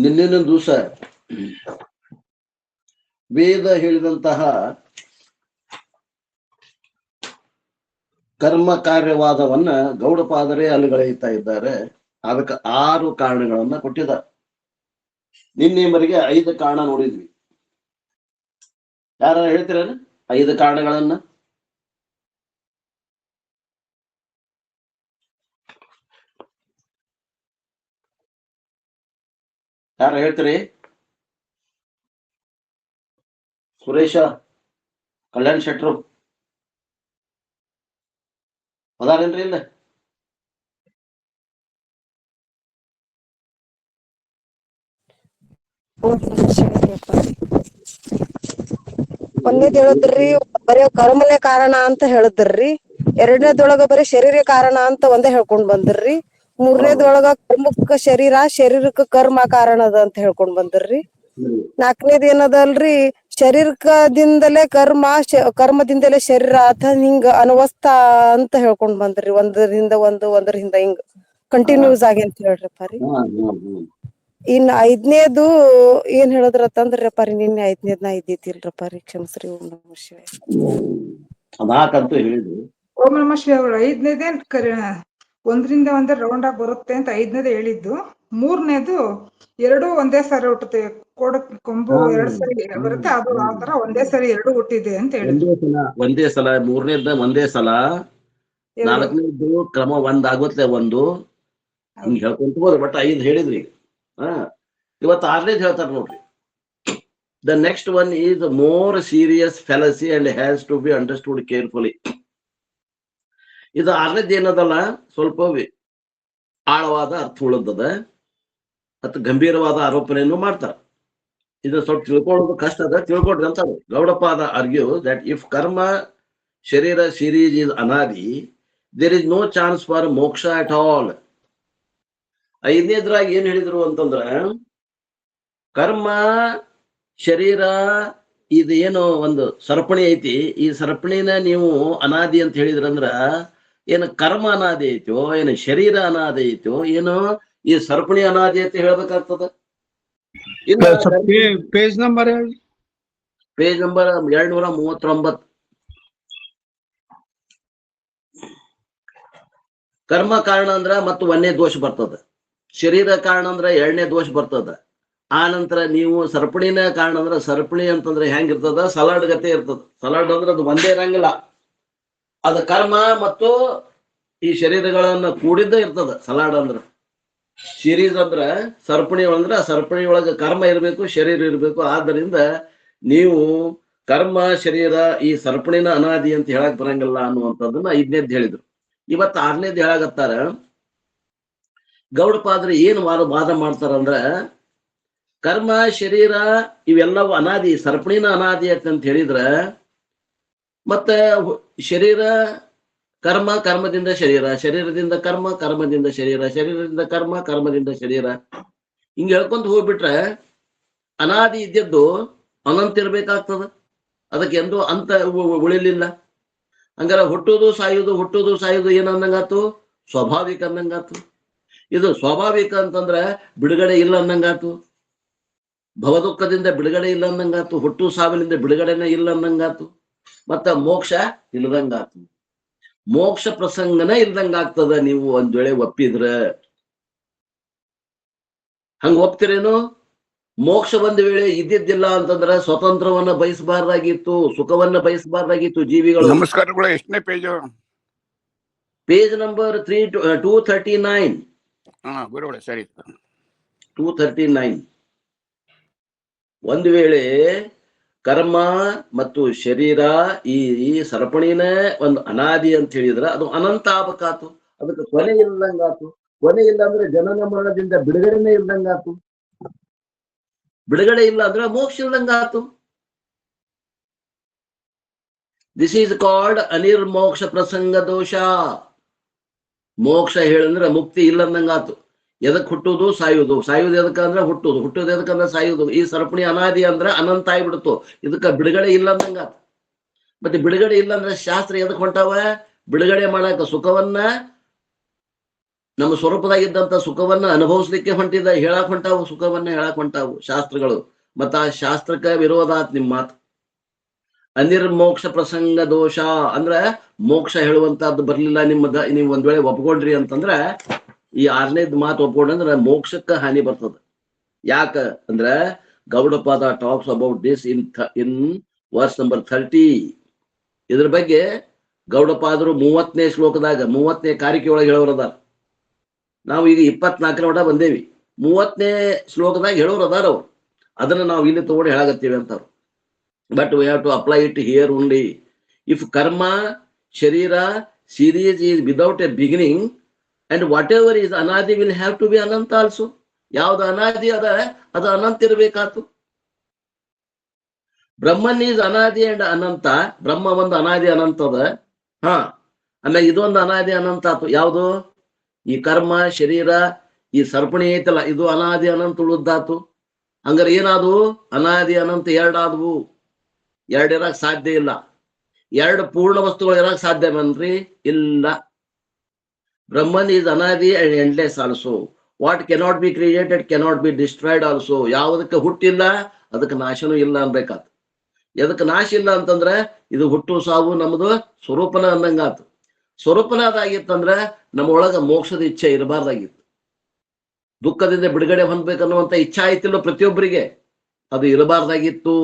ನಿನ್ನಿನ ದಿವಸ ವೇದ ಹೇಳಿದಂತಹ ಕರ್ಮ ಕಾರ್ಯವಾದವನ್ನ ಗೌಡಪಾದರೇ ಅಲ್ಲಗಳೆಯುತ್ತಾ ಇದ್ದಾರೆ. ಅದಕ್ಕೆ 6 ಕಾರಣಗಳನ್ನ ಕೊಟ್ಟಿದ್ದಾರೆ. ನಿನ್ನೆವರೆಗೆ 5 ಕಾರಣ ನೋಡಿದ್ವಿ. ಯಾರ ಹೇಳ್ತೀರ 5 ಕಾರಣಗಳನ್ನ? ಯಾರ ಹೇಳ್ತೀರಿ? ಸುರೇಶ, ಕಲ್ಯಾಣ್ ಶೆಟ್ರು ಅದಾರೇನ್ರಿ? ಇಲ್ಲ ಒಂದೇದ್ ಹೇಳಿದ್ರಿ ಬರೀ ಕರ್ಮನೇ ಕಾರಣ ಅಂತ ಹೇಳಿದ್ರಿ. ಎರಡನೇದೊಳಗ ಬರೀ ಶರೀರ ಕಾರಣ ಅಂತ ಒಂದೇ ಹೇಳ್ಕೊಂಡ್ ಬಂದ್ರಿ. ಮೂರನೇದೊಳಗ ಕರ್ಮಕ್ಕ ಶರೀರ, ಶರೀರಕ್ಕ ಕರ್ಮ ಕಾರಣ ಅದ ಅಂತ ಹೇಳ್ಕೊಂಡ್ ಬಂದ್ರಿ. ನಾಲ್ಕನೇದ್ ಏನದಲ್ರಿ, ಶರೀರದಿಂದಲೇ ಕರ್ಮ, ಕರ್ಮದಿಂದಲೇ ಶರೀರ ಅಥ ಹಿಂಗ ಅನವಸ್ಥ ಅಂತ ಹೇಳ್ಕೊಂಡ್ ಬಂದ್ರಿ. ಒಂದರಿಂದ ಒಂದ್ರ ಹಿಂದ ಹಿಂಗ ಕಂಟಿನ್ಯೂಸ್ ಆಗಿ ಅಂತ ಹೇಳ್ರಪ್ಪ ರೀ. ಇನ್ 5ನೇದು ಏನ್ ಹೇಳಿದ್ರತ್ತಂದ್ರಪ್ಪ ರೀ, ನಿನ್ನೆ 5ನೇದ್ನ ಇದ್ದಿದ್ದಿಲ್ರಪ್ಪ ರೀ, ಕ್ಷಮಸ್ರಿ. ಓಂ ನಮಃ ಶಿವಾಯ. ಅದಾಕಂತೂ ಹೇಳಿದ್ರು. ಓಂ ನಮಃ ಶಿವಾಯ. 5ನೇದೇ ಒಂದ್ರಿಂದ ಒಂದೇ ರೌಂಡ್ ಆಗಿ ಬರುತ್ತೆ ಅಂತ 5ನೇದೇ ಹೇಳಿದ್ದು. 3ನೇದು 2 ಒಂದೇ ಸಾರಿ ಹುಟ್ಟುತ್ತೆ, ಕೊಂಬು 2 ಸರಿ ಬರುತ್ತೆ, ಅದು ಆ ತರ ಒಂದೇ ಸರಿ 2 ಹುಟ್ಟಿದೆ ಅಂತ ಹೇಳಿದ್ರು. ಒಂದೇ ಸಲ 3ನೇದ ಒಂದೇ ಸಲ, 4ನೇದು ಕ್ರಮ 1 ಆಗುತ್ತೆ, 1 ಹಿಂಗ್ ಹೇಳ್ಕೊಂತ ಹೋದ್ರೆ ಬಟ್ 5 ಹೇಳಿದ್ರಿ. ಇವತ್ತು 6ನೇದು ಹೇಳ್ತಾರ ನೋಡ್ರಿ. The next one is more serious fallacy and has to be understood carefully. ಇದು 6ನೇದು ಏನದಲ್ಲ, ಸ್ವಲ್ಪ ಆಳವಾದ ಅರ್ಥ ಉಳ್ಳದ ಮತ್ತು ಗಂಭೀರವಾದ ಆರೋಪಣೆಯನ್ನು ಮಾಡ್ತಾರ. ಇದು ಸ್ವಲ್ಪ ತಿಳ್ಕೊಳ್ಳೋದು ಕಷ್ಟ ಅದ, ತಿಳ್ಕೊಡ್ರಿ ಅಂತ. Gaudapada argue that if karma sharira series is anadi, there is no chance for moksha at all. 5ನೇದ್ರಾಗ ಏನ್ ಹೇಳಿದ್ರು ಅಂತಂದ್ರ, ಕರ್ಮ ಶರೀರ ಇದು ಏನೋ ಒಂದು ಸರಪಣಿ ಐತಿ, ಈ ಸರಪಣಿನ ನೀವು ಅನಾದಿ ಅಂತ ಹೇಳಿದ್ರಂದ್ರ ಏನು ಕರ್ಮ ಅನಾದಿ ಐತೋ, ಏನು ಶರೀರ ಅನಾದಿ ಐತೋ, ಏನೋ ಈ ಸರಪಣಿ ಅನಾದಿ ಅಂತ ಹೇಳ್ಬೇಕಾಗ್ತದ. Page number 239. ಕರ್ಮ ಕಾರಣ ಅಂದ್ರ ಮತ್ತು 1ನೇ ದೋಷ ಬರ್ತದ, ಶರೀರ ಕಾರಣ ಅಂದ್ರ 2ನೇ ದೋಷ ಬರ್ತದ. ಆ ನಂತರ ನೀವು ಸರಪಣಿನ ಕಾರಣ ಅಂದ್ರ, ಸರಪಣಿ ಅಂತಂದ್ರೆ ಹೆಂಗಿರ್ತದ, ಸಲಾಡ್ ಗತೆ ಇರ್ತದ. ಸಲಾಡ್ ಅಂದ್ರೆ ಅದು ಒಂದೇ ಇರಂಗಿಲ್ಲ, ಅದು ಕರ್ಮ ಮತ್ತು ಈ ಶರೀರಗಳನ್ನ ಕೂಡಿದ್ದ ಇರ್ತದ. ಸಲಾಡ್ ಅಂದ್ರ ಸಿರೀಸ್ ಅಂದ್ರ ಸರಪಣಿ ಅಂದ್ರ ಸರಪಣಿ ಒಳಗ ಕರ್ಮ ಇರ್ಬೇಕು, ಶರೀರ ಇರ್ಬೇಕು. ಆದ್ದರಿಂದ ನೀವು ಕರ್ಮ ಶರೀರ ಈ ಸರಪಣಿನ ಅನಾದಿ ಅಂತ ಹೇಳಕ್ ಬರಂಗಿಲ್ಲ ಅನ್ನುವಂಥದ್ದನ್ನ 5ನೇದ್ ಹೇಳಿದ್ರು. ಇವತ್ತು 6ನೇದ್ ಹೇಳಾಗತ್ತಾರ. ಗೌಡಪಾದ್ರೆ ಏನು ವಾದ ಮಾಡ್ತಾರಂದ್ರ, ಕರ್ಮ ಶರೀರ ಇವೆಲ್ಲವೂ ಅನಾದಿ, ಸರಪಣಿನ ಅನಾದಿ ಅಂತ ಹೇಳಿದ್ರ, ಮತ್ತೆ ಶರೀರ ಕರ್ಮ, ಕರ್ಮದಿಂದ ಶರೀರ, ಶರೀರದಿಂದ ಕರ್ಮ, ಕರ್ಮದಿಂದ ಶರೀರ, ಶರೀರದಿಂದ ಕರ್ಮ, ಕರ್ಮದಿಂದ ಶರೀರ, ಹಿಂಗ ಹೇಳ್ಕೊಂತ ಹೋಗ್ಬಿಟ್ರೆ ಅನಾದಿ ಇದ್ದದ್ದು ಅನಂತ ಇರ್ಬೇಕಾಗ್ತದ. ಅದಕ್ಕೆ ಎಂದೂ ಅಂತ ಉಳಿಲಿಲ್ಲ. ಹಂಗಾರ ಹುಟ್ಟುದು ಸಾಯುದು ಏನಂದಂಗಾತು, ಸ್ವಾಭಾವಿಕ ಅಂದಂಗಾತು. ಇದು ಸ್ವಾಭಾವಿಕ ಅಂತಂದ್ರ ಬಿಡುಗಡೆ ಇಲ್ಲ ಅನ್ನಂಗಾತು, ಭವದುಃಖದಿಂದ ಬಿಡುಗಡೆ ಇಲ್ಲ ಅನ್ನಂಗಾತು, ಹುಟ್ಟು ಸಾವಿನಿಂದ ಬಿಡುಗಡೆನೇ ಇಲ್ಲ ಅನ್ನಂಗಾತು, ಮತ್ತ ಮೋಕ್ಷ ಇಲ್ದಂಗಾತು. ಮೋಕ್ಷ ಪ್ರಸಂಗನ ಇಲ್ದಂಗಾಗ್ತದ ನೀವು ಒಂದ್ ವೇಳೆ ಒಪ್ಪಿದ್ರ. ಹಂಗ ಒಪ್ತಿರೇನು? ಮೋಕ್ಷ ಒಂದ್ ವೇಳೆ ಇದ್ದಿದ್ದಿಲ್ಲ ಅಂತಂದ್ರ ಸ್ವತಂತ್ರವನ್ನ ಬಯಸಬಾರ್ದಾಗಿತ್ತು, ಸುಖವನ್ನ ಬಯಸಬಾರ್ದಾಗಿತ್ತು ಜೀವಿಗಳು. ನಮಸ್ಕಾರಗಳು. ಎಷ್ಟನೇ ಪೇಜ್? Page number 239. ಗುರುಗಳೇ ಸರಿ. 239. ಒಂದು ವೇಳೆ ಕರ್ಮ ಮತ್ತು ಶರೀರ ಈ ಸರಪಣಿನ ಒಂದು ಅನಾದಿ ಅಂತ ಹೇಳಿದ್ರ ಅದು ಅನಂತ ಆಗ್ಬೇಕಾತು, ಅದಕ್ಕೆ ಕೊನೆ ಇಲ್ದಂಗಾತು. ಕೊನೆ ಇಲ್ಲ ಅಂದ್ರೆ ಜನನ ಮರಣದಿಂದ ಬಿಡುಗಡೆನೇ ಇಲ್ದಂಗಾತು, ಬಿಡುಗಡೆ ಇಲ್ಲ ಅಂದ್ರೆ ಮೋಕ್ಷ ಇಲ್ದಂಗಾತು. ದಿಸ್ ಈಸ್ ಕಾಲ್ಡ್ ಅನಿರ್ಮೋಕ್ಷ ಪ್ರಸಂಗ ದೋಷ. ಮೋಕ್ಷ ಹೇಳಂದ್ರೆ ಮುಕ್ತಿ ಇಲ್ಲಂದಂಗಾತು. ಎದಕ್ ಹುಟ್ಟುದು ಸಾಯುದು, ಸಾಯುದು ಎದಕ್ಕಂದ್ರೆ ಹುಟ್ಟುದು, ಹುಟ್ಟುದು ಎದಕ್ಕಂದ್ರೆ ಸಾಯುದು. ಈ ಸರಪಣಿ ಅನಾದಿ ಅಂದ್ರೆ ಅನಂತ ಆಗ್ಬಿಡ್ತು, ಇದಕ್ಕ ಬಿಡುಗಡೆ ಇಲ್ಲ ಅಂದಂಗಾತು. ಮತ್ತೆ ಬಿಡುಗಡೆ ಇಲ್ಲ ಅಂದ್ರೆ ಶಾಸ್ತ್ರ ಎದಕ್ ಹೊಂಟಾವ? ಬಿಡುಗಡೆ ಮಾಡಾಕ, ಸುಖವನ್ನ ನಮ್ಮ ಸ್ವರೂಪದಾಗಿದ್ದಂತ ಸುಖವನ್ನ ಅನುಭವಿಸ್ಲಿಕ್ಕೆ ಹೊಂಟಿದ ಹೇಳಕ್ ಹೊಂಟಾವು, ಸುಖವನ್ನ ಹೇಳಕ್ ಹೊಂಟಾವು ಶಾಸ್ತ್ರಗಳು. ಮತ್ತ ಆ ಶಾಸ್ತ್ರಕ್ಕೆ ವಿರೋಧ ಆತ್ ನಿಮ್ ಮಾತು. ಅನಿರ್ಮೋಕ್ಷ ಪ್ರಸಂಗ ದೋಷ ಅಂದ್ರ ಮೋಕ್ಷ ಹೇಳುವಂತದ್ದು ಬರ್ಲಿಲ್ಲ ನಿಮ್ಮದ, ನೀವು ಒಂದ್ ವೇಳೆ ಒಪ್ಕೊಂಡ್ರಿ ಅಂತಂದ್ರ ಈ 6ನೇದ್ ಮಾತು ಒಪ್ಕೊಂಡ್ರೆ ಮೋಕ್ಷಕ್ಕ ಹಾನಿ ಬರ್ತದ. ಯಾಕ ಅಂದ್ರ Gaudapada talks about this in verse number 30. ಇದ್ರ ಬಗ್ಗೆ ಗೌಡಪಾದರು 30ನೇ ಶ್ಲೋಕದಾಗ 30ನೇ ಕಾರಿಕೆ ಒಳಗೆ ಹೇಳೋರದ. ನಾವು ಈಗ 24ರ ಒಡ ಬಂದೇವಿ, 30ನೇ ಶ್ಲೋಕದಾಗ ಹೇಳೋರು ಅದಾರ ಅವ್ರು. ಅದನ್ನ ನಾವು ಇಲ್ಲಿ ತಗೊಂಡು ಹೇಳಾಗತ್ತೀವಿ ಅಂತಾರ. But we have to apply it here only. If karma sharira series is without a beginning and whatever is anadi will have to be ananta also. ಯಾವ್ದು ಅನಾದಿ ಅದ ಅದು ಅನಂತ ಇರಬೇಕಾತು. ಬ್ರಹ್ಮನ್ ಈಸ್ ಅನಾದಿ ಅಂಡ್ ಅನಂತ. ಬ್ರಹ್ಮ ಒಂದು ಅನಾದಿ ಅನಂತ ಅದ. ಆಮೇಲೆ ಇದೊಂದು ಅನಾದಿ ಅನಂತ ಆತು. ಯಾವುದು? ಈ ಕರ್ಮ ಶರೀರ ಈ ಸರಪಣಿ ಐತಲ್ಲ, ಇದು ಅನಾದಿ ಅನಂತ ಉಳಿದಾತು. ಹಂಗಾರೆ ಏನಾದವು? ಅನಾದಿ ಅನಂತ ಎರಡಾದವು. ಎರಡಿರಕ್ ಸಾಧ್ಯ ಇಲ್ಲ. ಎರಡು ಪೂರ್ಣ ವಸ್ತುಗಳು ಇರಕ್ ಸಾಧ್ಯ ಬನ್ರಿ? ಇಲ್ಲ. ಬ್ರಹ್ಮನ್ ಈಸ್ ಅನಾದಿ and endless also. What cannot be created cannot be destroyed also. ಯಾವುದಕ್ಕೆ ಹುಟ್ಟಿಲ್ಲ ಅದಕ್ಕೆ ನಾಶನೂ ಇಲ್ಲ ಅನ್ಬೇಕಾತು. ಎದಕ್ಕೆ ನಾಶ ಇಲ್ಲ ಅಂತಂದ್ರೆ ಇದು ಹುಟ್ಟು ಸಾವು ನಮ್ದು ಸ್ವರೂಪನ ಅಂದಂಗಾತು. ಸ್ವರೂಪನ ಅದಾಗಿತ್ತಂದ್ರೆ ನಮ್ಮ ಒಳಗ ಮೋಕ್ಷದ ಇಚ್ಛೆ ಇರಬಾರ್ದಾಗಿತ್ತು. ದುಃಖದಿಂದ ಬಿಡುಗಡೆ ಹೊಂದ್ಬೇಕನ್ನುವಂತ ಇಚ್ಛಾ ಆಯ್ತಿಲ್ಲ ಪ್ರತಿಯೊಬ್ಬರಿಗೆ, ಅದು ಇರಬಾರ್ದಾಗಿತ್ತು.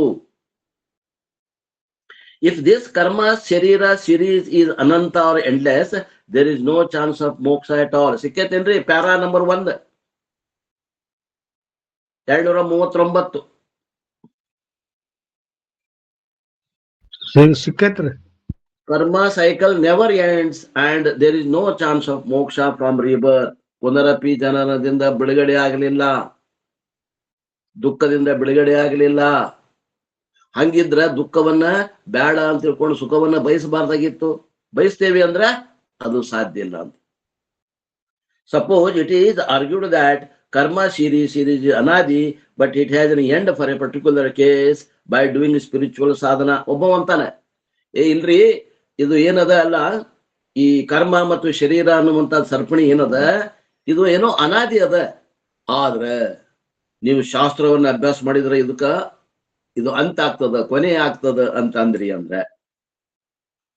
If this karma sharira series is ananta or endless, there is no chance of moksha at all. ಸಿಕ್ಕೇತೇನ್ರಿ? Para number 1 239. ಸಿಕ್ಕೈತ್ರಿ. Karma cycle never ends and there is no chance of moksha from rebirth. ಪುನರಪಿ ಜನನದಿಂದ ಬಿಡುಗಡೆ ಆಗಲಿಲ್ಲ, ದುಃಖದಿಂದ ಬಿಡುಗಡೆ ಆಗಲಿಲ್ಲ. ಹಂಗಿದ್ರ ದುಃಖವನ್ನ ಬೇಡ ಅಂತ ತಿಳ್ಕೊಂಡು ಸುಖವನ್ನ ಬಯಸಬಾರ್ದಾಗಿತ್ತು. ಬಯಸ್ತೇವೆ ಅಂದ್ರೆ ಅದು ಸಾಧ್ಯ ಇಲ್ಲ ಅಂತ. Suppose it is argued that ಕರ್ಮ ಸೀರೀಸ್ ಅನಾದಿ but it has an end for A particular case by doing spiritual ಸಾಧನ. ಒಬ್ಬವಂತಾನೆ, ಇಲ್ರಿ ಇದು ಏನದ ಅಲ್ಲ, ಈ ಕರ್ಮ ಮತ್ತು ಶರೀರ ಅನ್ನುವಂತ ಸರಪಣಿ ಏನದ ಇದು ಏನೋ ಅನಾದಿ ಅದ. ಆದ್ರೆ ನೀವು ಶಾಸ್ತ್ರವನ್ನ ಅಭ್ಯಾಸ ಮಾಡಿದ್ರೆ ಇದಕ್ಕ ಇದು ಅಂತ ಆಗ್ತದ, ಕೊನೆ ಆಗ್ತದ ಅಂತ ಅಂದ್ರಿ ಅಂದ್ರೆ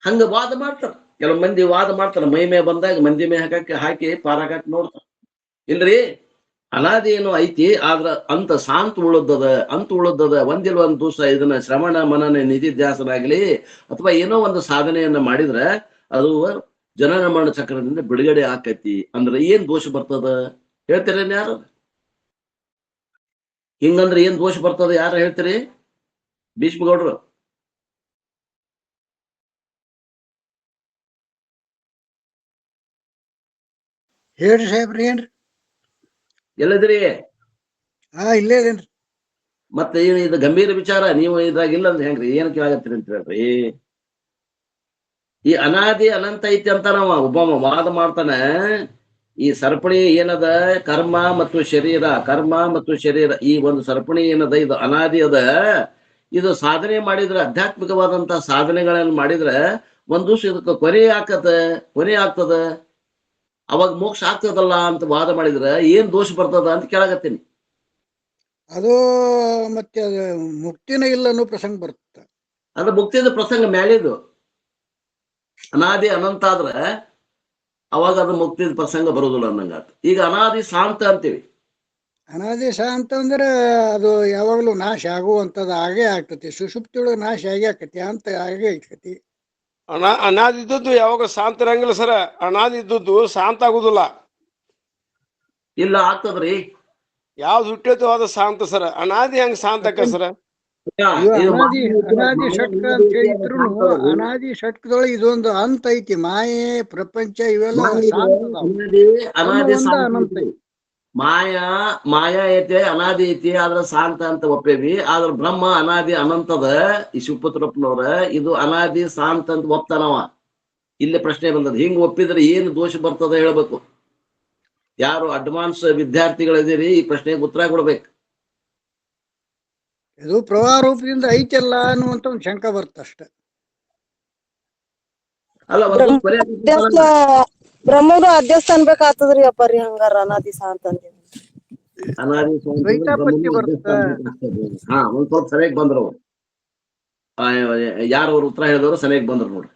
ಹಂಗ ವಾದ ಮಾಡ್ತಾರ. ಕೆಲವು ಮಂದಿ ವಾದ ಮಾಡ್ತಾರ, ಮೈ ಮೇ ಬಂದಾಗ ಮಂದಿ ಮೇ ಹಾಕಿ ಪಾರ ಹಾಕಿ ನೋಡ್ತಾರ. ಇಲ್ರಿ ಅನಾದಿ ಏನೋ ಐತಿ, ಆದ್ರ ಅಂತ ಶಾಂತ ಉಳದದ ಒಂದಿಲ್ ಒಂದ್ ದಿವಸ ಇದನ್ನ ಶ್ರವಣ ಮನನ ನಿಧಿಧ್ಯಾಸನಾಗ್ಲಿ ಅಥವಾ ಏನೋ ಒಂದು ಸಾಧನೆಯನ್ನ ಮಾಡಿದ್ರೆ ಅದು ಜನನ ಮರಣ ಚಕ್ರದಿಂದ ಬಿಡುಗಡೆ ಆಕೈತಿ. ಅಂದ್ರೆ ಏನ್ ದೋಷ ಬರ್ತದ ಹೇಳ್ತೀರೇನ್ ಯಾರು? ಹಿಂಗಂದ್ರೆ ಏನ್ ದೋಷ ಬರ್ತದ ಯಾರು ಹೇಳ್ತೀರಿ? ಭೀಷ್ಮಗೌಡ್ರು. ಹೇಳ್ರಿ ಸಾಹೇಬ್ರಿ. ಏನ್ರಿ? ಎಲ್ಲದ್ರಿ? ಇಲ್ಲೇ ಇದೇನ್ರಿ. ಮತ್ತೆ ಏನು ಇದು ಗಂಭೀರ ವಿಚಾರ, ನೀವು ಇದ್ರಾಗಿಲ್ಲ ಅಂದ್ರೆ ಹೆಂಗ್ರಿ? ಏನ್ ಕೇಳಾಗತ್ತೀರಿ ಅಂತ ಹೇಳ್ರಿ. ಈ ಅನಾದಿ ಅನಂತ ಐತಿ ಅಂತ ನಾವ ಒಬ್ಬ ವಾದ ಮಾಡ್ತಾನೆ. ಈ ಸರಪಣಿ ಏನದ ಕರ್ಮ ಮತ್ತು ಶರೀರ ಈ ಒಂದು ಸರಪಣಿ ಏನದ ಇದು ಅನಾದಿ ಅದ. ಇದು ಸಾಧನೆ ಮಾಡಿದ್ರೆ, ಆಧ್ಯಾತ್ಮಿಕವಾದಂತ ಸಾಧನೆಗಳನ್ನ ಮಾಡಿದ್ರೆ ಒಂದ್ ದಿವಸ ಇದಕ್ಕೆ ಕೊನೆ ಆಗ್ತದ, ಅವಾಗ ಮೋಕ್ಷ ಆಗ್ತದಲ್ಲ ಅಂತ ವಾದ ಮಾಡಿದ್ರೆ ಏನ್ ದೋಷ ಬರ್ತದ ಅಂತ ಕೇಳಾಗತ್ತೀನಿ. ಅದು ಮತ್ತೆ ಅದು ಮುಕ್ತಿನ ಇಲ್ಲ ಅನ್ನೋ ಪ್ರಸಂಗ ಬರುತ್ತೆ. ಅದು ಮುಕ್ತಿದ ಪ್ರಸಂಗ ಮ್ಯಾಲಿದು. ಅನಾದಿ ಅನಂತ ಆದ್ರೆ ಅವಾಗ ಅದು ಮುಕ್ತಿದ ಪ್ರಸಂಗ ಬರುದಿಲ್ಲ ಅನ್ನಂಗಾತ. ಈಗ ಅನಾದಿ ಶಾಂತ ಅಂತೀವಿ. ಅನಾದಿ ಶಾಂತ ಅಂದ್ರೆ ಅದು ಯಾವಾಗ್ಲೂ ನಾಶ ಆಗುವಂಥದ್ದು ಆಗೇ ಆಗ್ತತಿ. ಸುಷುಪ್ತಿ ಒಳಗೆ ನಾಶ ಆಗೇ ಆಕತಿ ಅಂತ ಆಗೇ ಆಗ್ತತಿ. ಅನಾದಿ ಇದ್ದದ್ದು ಯಾವಾಗ ಶಾಂತ ಇರಂಗಿಲ್ಲ ಸರ. ಅನಾದಿ ಇದ್ದದ್ದು ಶಾಂತ ಆಗುದಿಲ್ಲ. ಇಲ್ಲ ಆಗ್ತದ್ರಿ. ಯಾವ್ದು ಹುಟ್ಟೈತೋ ಅದು ಶಾಂತ ಸರ. ಅನಾದಿ ಹಂಗ ಶಾಂತ ಆಕ ಸರ. ಅನಾದಿ ಷಟ್ಕ ಅಂತ ಹೇಳಿದ್ರು ಅನಾದಿ ಷಟ್ಕದೊಳಗೆ ಇದೊಂದು ಅಂತ ಐತಿ. ಮಾಯೆ ಪ್ರಪಂಚ ಇವೆಲ್ಲ ಅನಾದಿ ಮಾಯಾ ಐತಿ, ಅನಾದಿ ಐತಿ, ಆದ್ರ ಶಾಂತ ಅಂತ ಒಪ್ಪೇವಿ. ಆದ್ರ ಬ್ರಹ್ಮ ಅನಾದಿ ಅನಂತದ. ಈ ಶಿವಪುತ್ರಪ್ಪನವ್ರ ಇದು ಅನಾದಿ ಶಾಂತ ಅಂತ ಒಪ್ತಾನವ. ಇಲ್ಲಿ ಪ್ರಶ್ನೆ ಬಂದದ, ಹಿಂಗ್ ಒಪ್ಪಿದ್ರೆ ಏನು ದೋಷ ಬರ್ತದ ಹೇಳ್ಬೇಕು. ಯಾರು ಅಡ್ವಾನ್ಸ್ ವಿದ್ಯಾರ್ಥಿಗಳಿದ್ದೀರಿ ಈ ಪ್ರಶ್ನೆಗೆ ಉತ್ತರ ಕೊಡ್ಬೇಕು. ಇದು ಪ್ರವಾಹ ರೂಪದಿಂದ ಐತಲ್ಲ ಅನ್ನುವಂತ ಒಂದು ಶಂಕ ಬರ್ತಷ್ಟೆ. ಅಲ್ಲ ಬ್ರಹ್ಮನು ಅಧ್ಯಸ್ಥ ಅನ್ಬೇಕಾಗ್ತದ್ರಿ ಅಪ್ಪರಿ ಹಂಗಾರ ಅನಾದಿ ಅಂತಂದಿ ಅನಾದಿ ದ್ವೈತಾಪತ್ತಿ ಬರುತ್ತೆ. ಹಾ ಒಂದ್ ಸ್ವಲ್ಪ ಸರಿಯಾಗಿ ಬಂದ್ರು ಅವ್ರು. ಯಾರು ಅವ್ರು ಉತ್ತರ ಹೇಳಿದವರು ಸರಿಯಾಗಿ ಬಂದ್ರು ನೋಡ್ರಿ.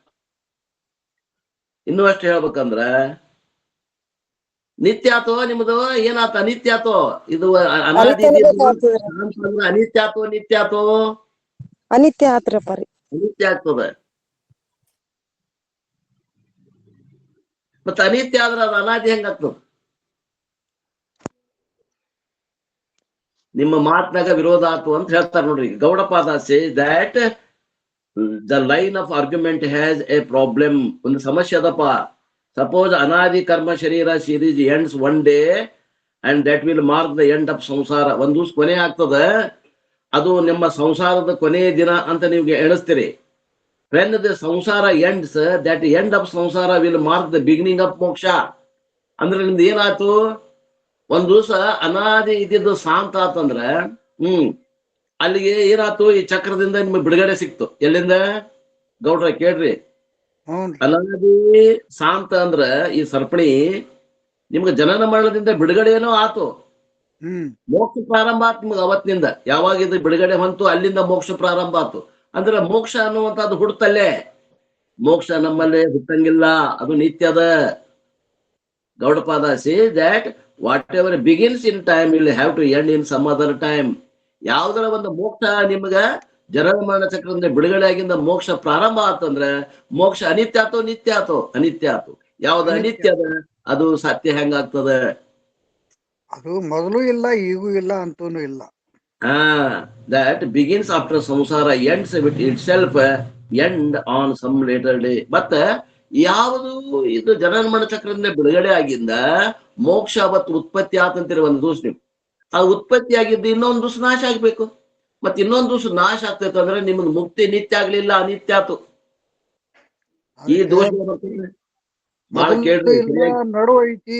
ಇನ್ನೂ ಅಷ್ಟು ಹೇಳ್ಬೇಕಂದ್ರ ನಿತ್ಯ ಆತೋ ನಿಮ್ದು ಏನಾತ ಅನಿತ್ಯ ಆತೋ ಇದು ಅನಾದಿ ಅನಿತ್ಯ ಆತೋ ನಿತ್ಯ ಆತೋ ಅನಿತ್ಯ ಆತ್ರಿ ಅಪ್ಪರಿ. ಅನಿತ್ಯ ಆಗ್ತದ. ಮತ್ತ ಅನಿತ್ಯ ಆದ್ರ ಅದು ಅನಾದಿ ಹೆಂಗಾಗ್ತದ? ನಿಮ್ಮ ಮಾತಿನಾಗ ವಿರೋಧ ಆತು ಅಂತ ಹೇಳ್ತಾರೆ ನೋಡ್ರಿ. Gaudapada say that the line of argument has A problem. ಒಂದು ಸಮಸ್ಯೆ ಅದಪ್ಪ. ಸಪೋಸ್ ಅನಾದಿ ಕರ್ಮ sharira series ends one day and that will mark the end of ಸಂಸಾರ. ಒಂದು ದಿವಸ ಕೊನೆ ಆಗ್ತದ, ಅದು ನಿಮ್ಮ ಸಂಸಾರದ ಕೊನೆಯ ದಿನ ಅಂತ ನೀವು ಎಣಿಸ್ತೀರಿ. ವೆನ್ ದ ಸಂಸಾರ ಎಂಡ್ಸ್, ದಟ್ ಎಂಡ್ ಆಫ್ ಸಂಸಾರ will mark the beginning of ಮೋಕ್ಷ. ಅಂದ್ರೆ ನಿಮ್ದು ಏನಾಯ್ತು, ಒಂದ್ ದಿವಸ ಅನಾದಿ ಇದ್ದಿದ್ದು ಶಾಂತ ಆತಂದ್ರ ಅಲ್ಲಿಗೆ ಏನಾಯ್ತು, ಈ ಚಕ್ರದಿಂದ ನಿಮ್ಗೆ ಬಿಡುಗಡೆ ಸಿಕ್ತು. ಎಲ್ಲಿಂದ ಗೌಡ್ರ ಕೇಳ್ರಿ. ಅನಾದಿ ಶಾಂತ ಅಂದ್ರ ಈ ಸರ್ಪಣಿ ನಿಮ್ಗೆ ಜನನ ಮರಣದಿಂದ ಬಿಡುಗಡೆ ಏನೋ ಆತು, ಮೋಕ್ಷ ಪ್ರಾರಂಭ ಆತು ನಿಮ್ಗೆ ಅವತ್ತಿನಿಂದ. ಯಾವಾಗ ಇದು ಬಿಡುಗಡೆ ಹೊಂತು ಅಲ್ಲಿಂದ ಮೋಕ್ಷ ಪ್ರಾರಂಭ ಆತು. ಅಂದ್ರೆ ಮೋಕ್ಷ ಅನ್ನುವಂಥದ್ದು ಹುಡುತಲ್ಲೇ. ಮೋಕ್ಷ ನಮ್ಮಲ್ಲೇ ಹುಟ್ಟಂಗಿಲ್ಲ, ಅದು ನಿತ್ಯದ. Gaudapada say that whatever begins in time will have to end in some other time. ಯಾವ್ದರ ಒಂದು ಮೋಕ್ಷ ನಿಮ್ಗ ಜನನ ಮರಣ ಚಕ್ರದಿಂದ ಬಿಡುಗಡೆ ಆಗಿಂದ ಮೋಕ್ಷ ಪ್ರಾರಂಭ ಆತಂದ್ರ ಮೋಕ್ಷ ಅನಿತ್ಯ ಆತೋ ನಿತ್ಯ ಆತೋ? ಅನಿತ್ಯ ಆತು. ಯಾವ್ದು ಅನಿತ್ಯದ ಅದು ಸತ್ಯ ಹೆಂಗಾಗ್ತದ? ಅದು ಮೊದಲು ಇಲ್ಲ ಈಗೂ ಇಲ್ಲ ಅಂತೂ ಇಲ್ಲ. That begins after samsara ends with itself end on some later day. ಮತ್ತ ಯಾವುದು ಇದು ಜನನ ಮರಣ ಚಕ್ರದಿಂದ ಬಿಡುಗಡೆ ಆಗಿಂದ ಮೋಕ್ಷ ಅವತ್ತು ಉತ್ಪತ್ತಿ ಆತಂತೀರಿ ಒಂದ್ ದಿವಸ. ನೀವು ಆ ಉತ್ಪತ್ತಿ ಆಗಿದ್ದು ಇನ್ನೊಂದು ದಿವಸ ನಾಶ ಆಗ್ಬೇಕು. ಮತ್ ಇನ್ನೊಂದು ದಿವಸ ನಾಶ ಆಗ್ತೈತೆ ಅಂದ್ರೆ ನಿಮ್ಗೆ ಮುಕ್ತಿ ನಿತ್ಯ ಆಗ್ಲಿಲ್ಲ, ಅನಿತ್ಯ ಆತು. ಈ ದೋಷ ಬಹಳ ಕೇಳ್ರಿ. ನಡು ಐತಿ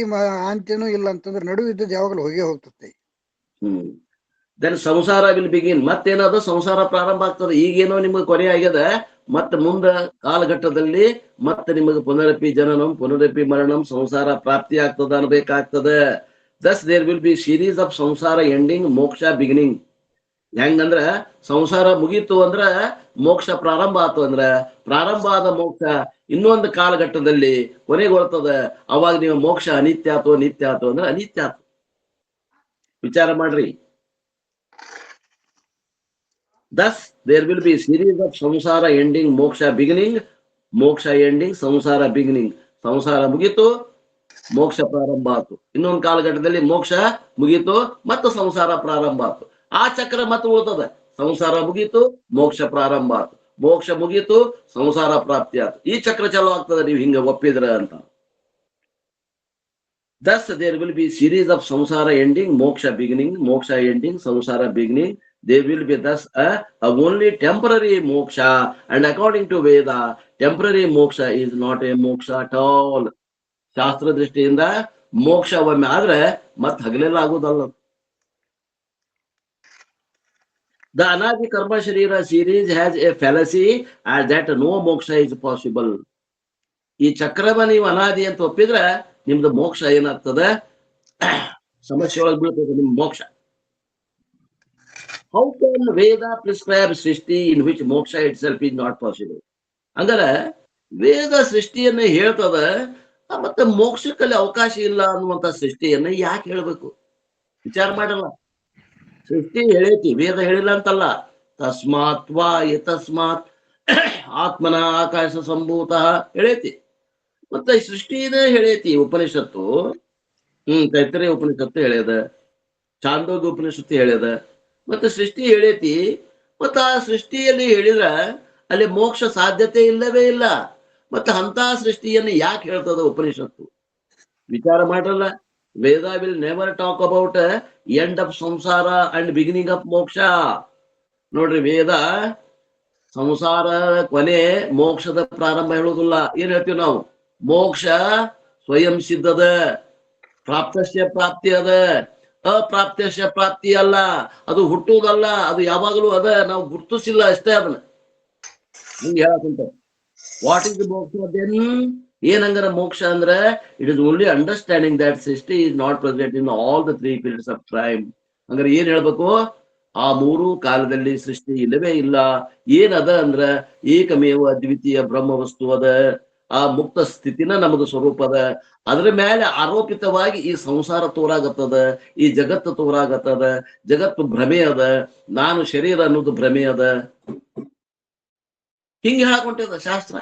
ಅಂತ್ಯನೂ ಇಲ್ಲ ಅಂತಂದ್ರೆ ನಡು ಇದ್ದದ್ದು ಯಾವಾಗಲೂ ಹೋಗೇ ಹೋಗ್ತದೆ. ದೆನ್ ಸಂಸಾರ ವಿಲ್ ಬಿಗಿನ್. ಮತ್ತೇನದು ಸಂಸಾರ ಪ್ರಾರಂಭ ಆಗ್ತದೆ. ಈಗೇನೋ ನಿಮ್ಗೆ ಕೊನೆ ಆಗ್ಯದ, ಮತ್ತೆ ಮುಂದ ಕಾಲಘಟ್ಟದಲ್ಲಿ ಮತ್ತೆ ನಿಮಗೆ ಪುನರಪಿ ಜನನಂ ಪುನರಪಿ ಮರಣಂ ಸಂಸಾರ ಪ್ರಾಪ್ತಿ ಆಗ್ತದ ಅನ್ಬೇಕಾಗ್ತದೆ. Thus there will be series of samsara ending moksha beginning. ಹೆಂಗಂದ್ರ ಸಂಸಾರ ಮುಗೀತು ಅಂದ್ರ ಮೋಕ್ಷ ಪ್ರಾರಂಭ ಆತು. ಅಂದ್ರ ಪ್ರಾರಂಭ ಆದ ಮೋಕ್ಷ ಇನ್ನೊಂದು ಕಾಲಘಟ್ಟದಲ್ಲಿ ಕೊನೆಗೊಳ್ತದ. ಅವಾಗ ನೀವು ಮೋಕ್ಷ ಅನಿತ್ಯ ಆತು ನಿತ್ಯ ಆತು ಅಂದ್ರೆ ಅನಿತ್ಯ ಆತು. ವಿಚಾರ ಮಾಡ್ರಿ. Thus, there will be series of samsara ending, moksha beginning, moksha ending, samsara beginning. ಸಂಸಾರ ಮುಗೀತು, ಮೋಕ್ಷ ಪ್ರಾರಂಭ ಆತು. ಇನ್ನೊಂದು ಕಾಲಘಟ್ಟದಲ್ಲಿ ಮೋಕ್ಷ ಮುಗೀತು ಮತ್ತು ಸಂಸಾರ ಪ್ರಾರಂಭ ಆತು. ಆ ಚಕ್ರ ಮತ್ತೆ ಉಳ್ತದ. ಸಂಸಾರ ಮುಗೀತು, ಮೋಕ್ಷ ಪ್ರಾರಂಭ ಆತು. ಮೋಕ್ಷ ಮುಗೀತು, ಸಂಸಾರ ಪ್ರಾಪ್ತಿ ಆತು. ಈ ಚಕ್ರ ಚಾಲು ಆಗ್ತದೆ ನೀವು ಹಿಂಗ ಒಪ್ಪಿದ್ರ ಅಂತ. Thus, there will be series of samsara ending, moksha beginning, moksha ending, samsara beginning. There will be thus a only temporary moksha, and according to Veda, temporary moksha is not a moksha at all. ಶಾಸ್ತ್ರ ದೃಷ್ಟಿಯಿಂದ ಮೋಕ್ಷ ಒಮ್ಮೆ ಆದ್ರೆ ಮತ್ತೆ ಹಗಲೆಲ್ಲ ಆಗುದಲ್ಲ. The Anadi Karma Sharira series has a fallacy that no moksha is possible. ಈ ಚಕ್ರವ ನೀವು ಅನಾದಿ ಅಂತ ಒಪ್ಪಿದ್ರೆ ನಿಮ್ದು ಮೋಕ್ಷ ಏನಾಗ್ತದೆ, ಸಮಸ್ಯೆ ಒಳಗೆ ಬೀಳ್ತದೆ ನಿಮ್ ಮೋಕ್ಷ. How can Veda prescribe ಸೃಷ್ಟಿ in which moksha itself is not possible? ಅಂದ್ರೆ ವೇದ ಸೃಷ್ಟಿಯನ್ನ ಹೇಳ್ತದ, ಮತ್ತೆ ಮೋಕ್ಷಕ್ಕಲ್ಲಿ ಅವಕಾಶ ಇಲ್ಲ ಅನ್ನುವಂತ ಸೃಷ್ಟಿಯನ್ನ ಯಾಕೆ ಹೇಳ್ಬೇಕು? ವಿಚಾರ ಮಾಡಲ್ಲ. ಸೃಷ್ಟಿ ಹೇಳೈತಿ, ವೇದ ಹೇಳಿಲ್ಲ ಅಂತಲ್ಲ. ತಸ್ಮಾತ್ ವಾ ಯತಸ್ಮಾತ್ ಆತ್ಮನ ಆಕಾಶ ಸಂಭೂತ ಹೇಳೈತಿ. ಮತ್ತೆ ಸೃಷ್ಟಿನೇ ಹೇಳೈತಿ ಉಪನಿಷತ್ತು. ತೈತ್ರೇಯ ಉಪನಿಷತ್ತು ಹೇಳ್ಯದ, ಚಾಂದೋಗ್ಯ ಉಪನಿಷತ್ತು ಹೇಳ್ಯದ, ಮತ್ತೆ ಸೃಷ್ಟಿ ಹೇಳೈತಿ. ಮತ್ತ ಆ ಸೃಷ್ಟಿಯಲ್ಲಿ ಹೇಳಿದ್ರ ಅಲ್ಲಿ ಮೋಕ್ಷ ಸಾಧ್ಯತೆ ಇಲ್ಲವೇ ಇಲ್ಲ. ಮತ್ತೆ ಅಂತ ಸೃಷ್ಟಿಯನ್ನು ಯಾಕೆ ಹೇಳ್ತದ ಉಪನಿಷತ್ತು? ವಿಚಾರ ಮಾಡಲ್ಲ. Veda will never talk about end of samsara and beginning of moksha. ನೋಡ್ರಿ, ವೇದ ಸಂಸಾರ ಕೊನೆ, ಮೋಕ್ಷದ ಪ್ರಾರಂಭ ಹೇಳುವುದಿಲ್ಲ. ಏನ್ ಹೇಳ್ತೀವಿ ನಾವು? ಮೋಕ್ಷ ಸ್ವಯಂ ಸಿದ್ಧದ, ಪ್ರಾಪ್ತಸ್ಯ ಪ್ರಾಪ್ತಿ ಅದ, ಅಪ್ರಾಪ್ತಸ್ಯ ಪ್ರಾಪ್ತಿ ಅಲ್ಲ. ಅದು ಹುಟ್ಟುವುದಲ್ಲ, ಅದು ಯಾವಾಗಲೂ ಅದ. ನಾವು ಗುರ್ತಿಸಿಲ್ಲ ಅಷ್ಟೇ ಅದನ್ನ. ಹಿಂಗೆ ಹೇಳಕ್ಕಂತ. What is the moksha? Then ಏನಂಗಾರ ಮೋಕ್ಷ ಅಂದ್ರೆ it is only understanding that srishti is not present in all the 3 periods of time. ಹಂಗಾರೆ ಏನ್ ಹೇಳ್ಬೇಕು? ಆ 3 ಕಾಲದಲ್ಲಿ ಸೃಷ್ಟಿ ಇಲ್ಲವೇ ಇಲ್ಲ. ಏನದ ಅಂದ್ರ ಏಕಮೇವ ಅದ್ವಿತೀಯ ಬ್ರಹ್ಮ ವಸ್ತು ಅದ. ಆ ಮುಕ್ತ ಸ್ಥಿತಿನ ನಮದು ಸ್ವರೂಪ ಅದ. ಅದ್ರ ಮೇಲೆ ಆರೋಪಿತವಾಗಿ ಈ ಸಂಸಾರ ತೋರಾಗತ್ತದ, ಈ ಜಗತ್ತು ತೋರಾಗತ್ತದ. ಜಗತ್ತು ಭ್ರಮೆ ಅದ, ನಾನು ಶರೀರ ಅನ್ನೋದು ಭ್ರಮೆ ಅದ. ಹಿಂಗೆ ಹಾಕೊಂಟಿದ ಶಾಸ್ತ್ರ.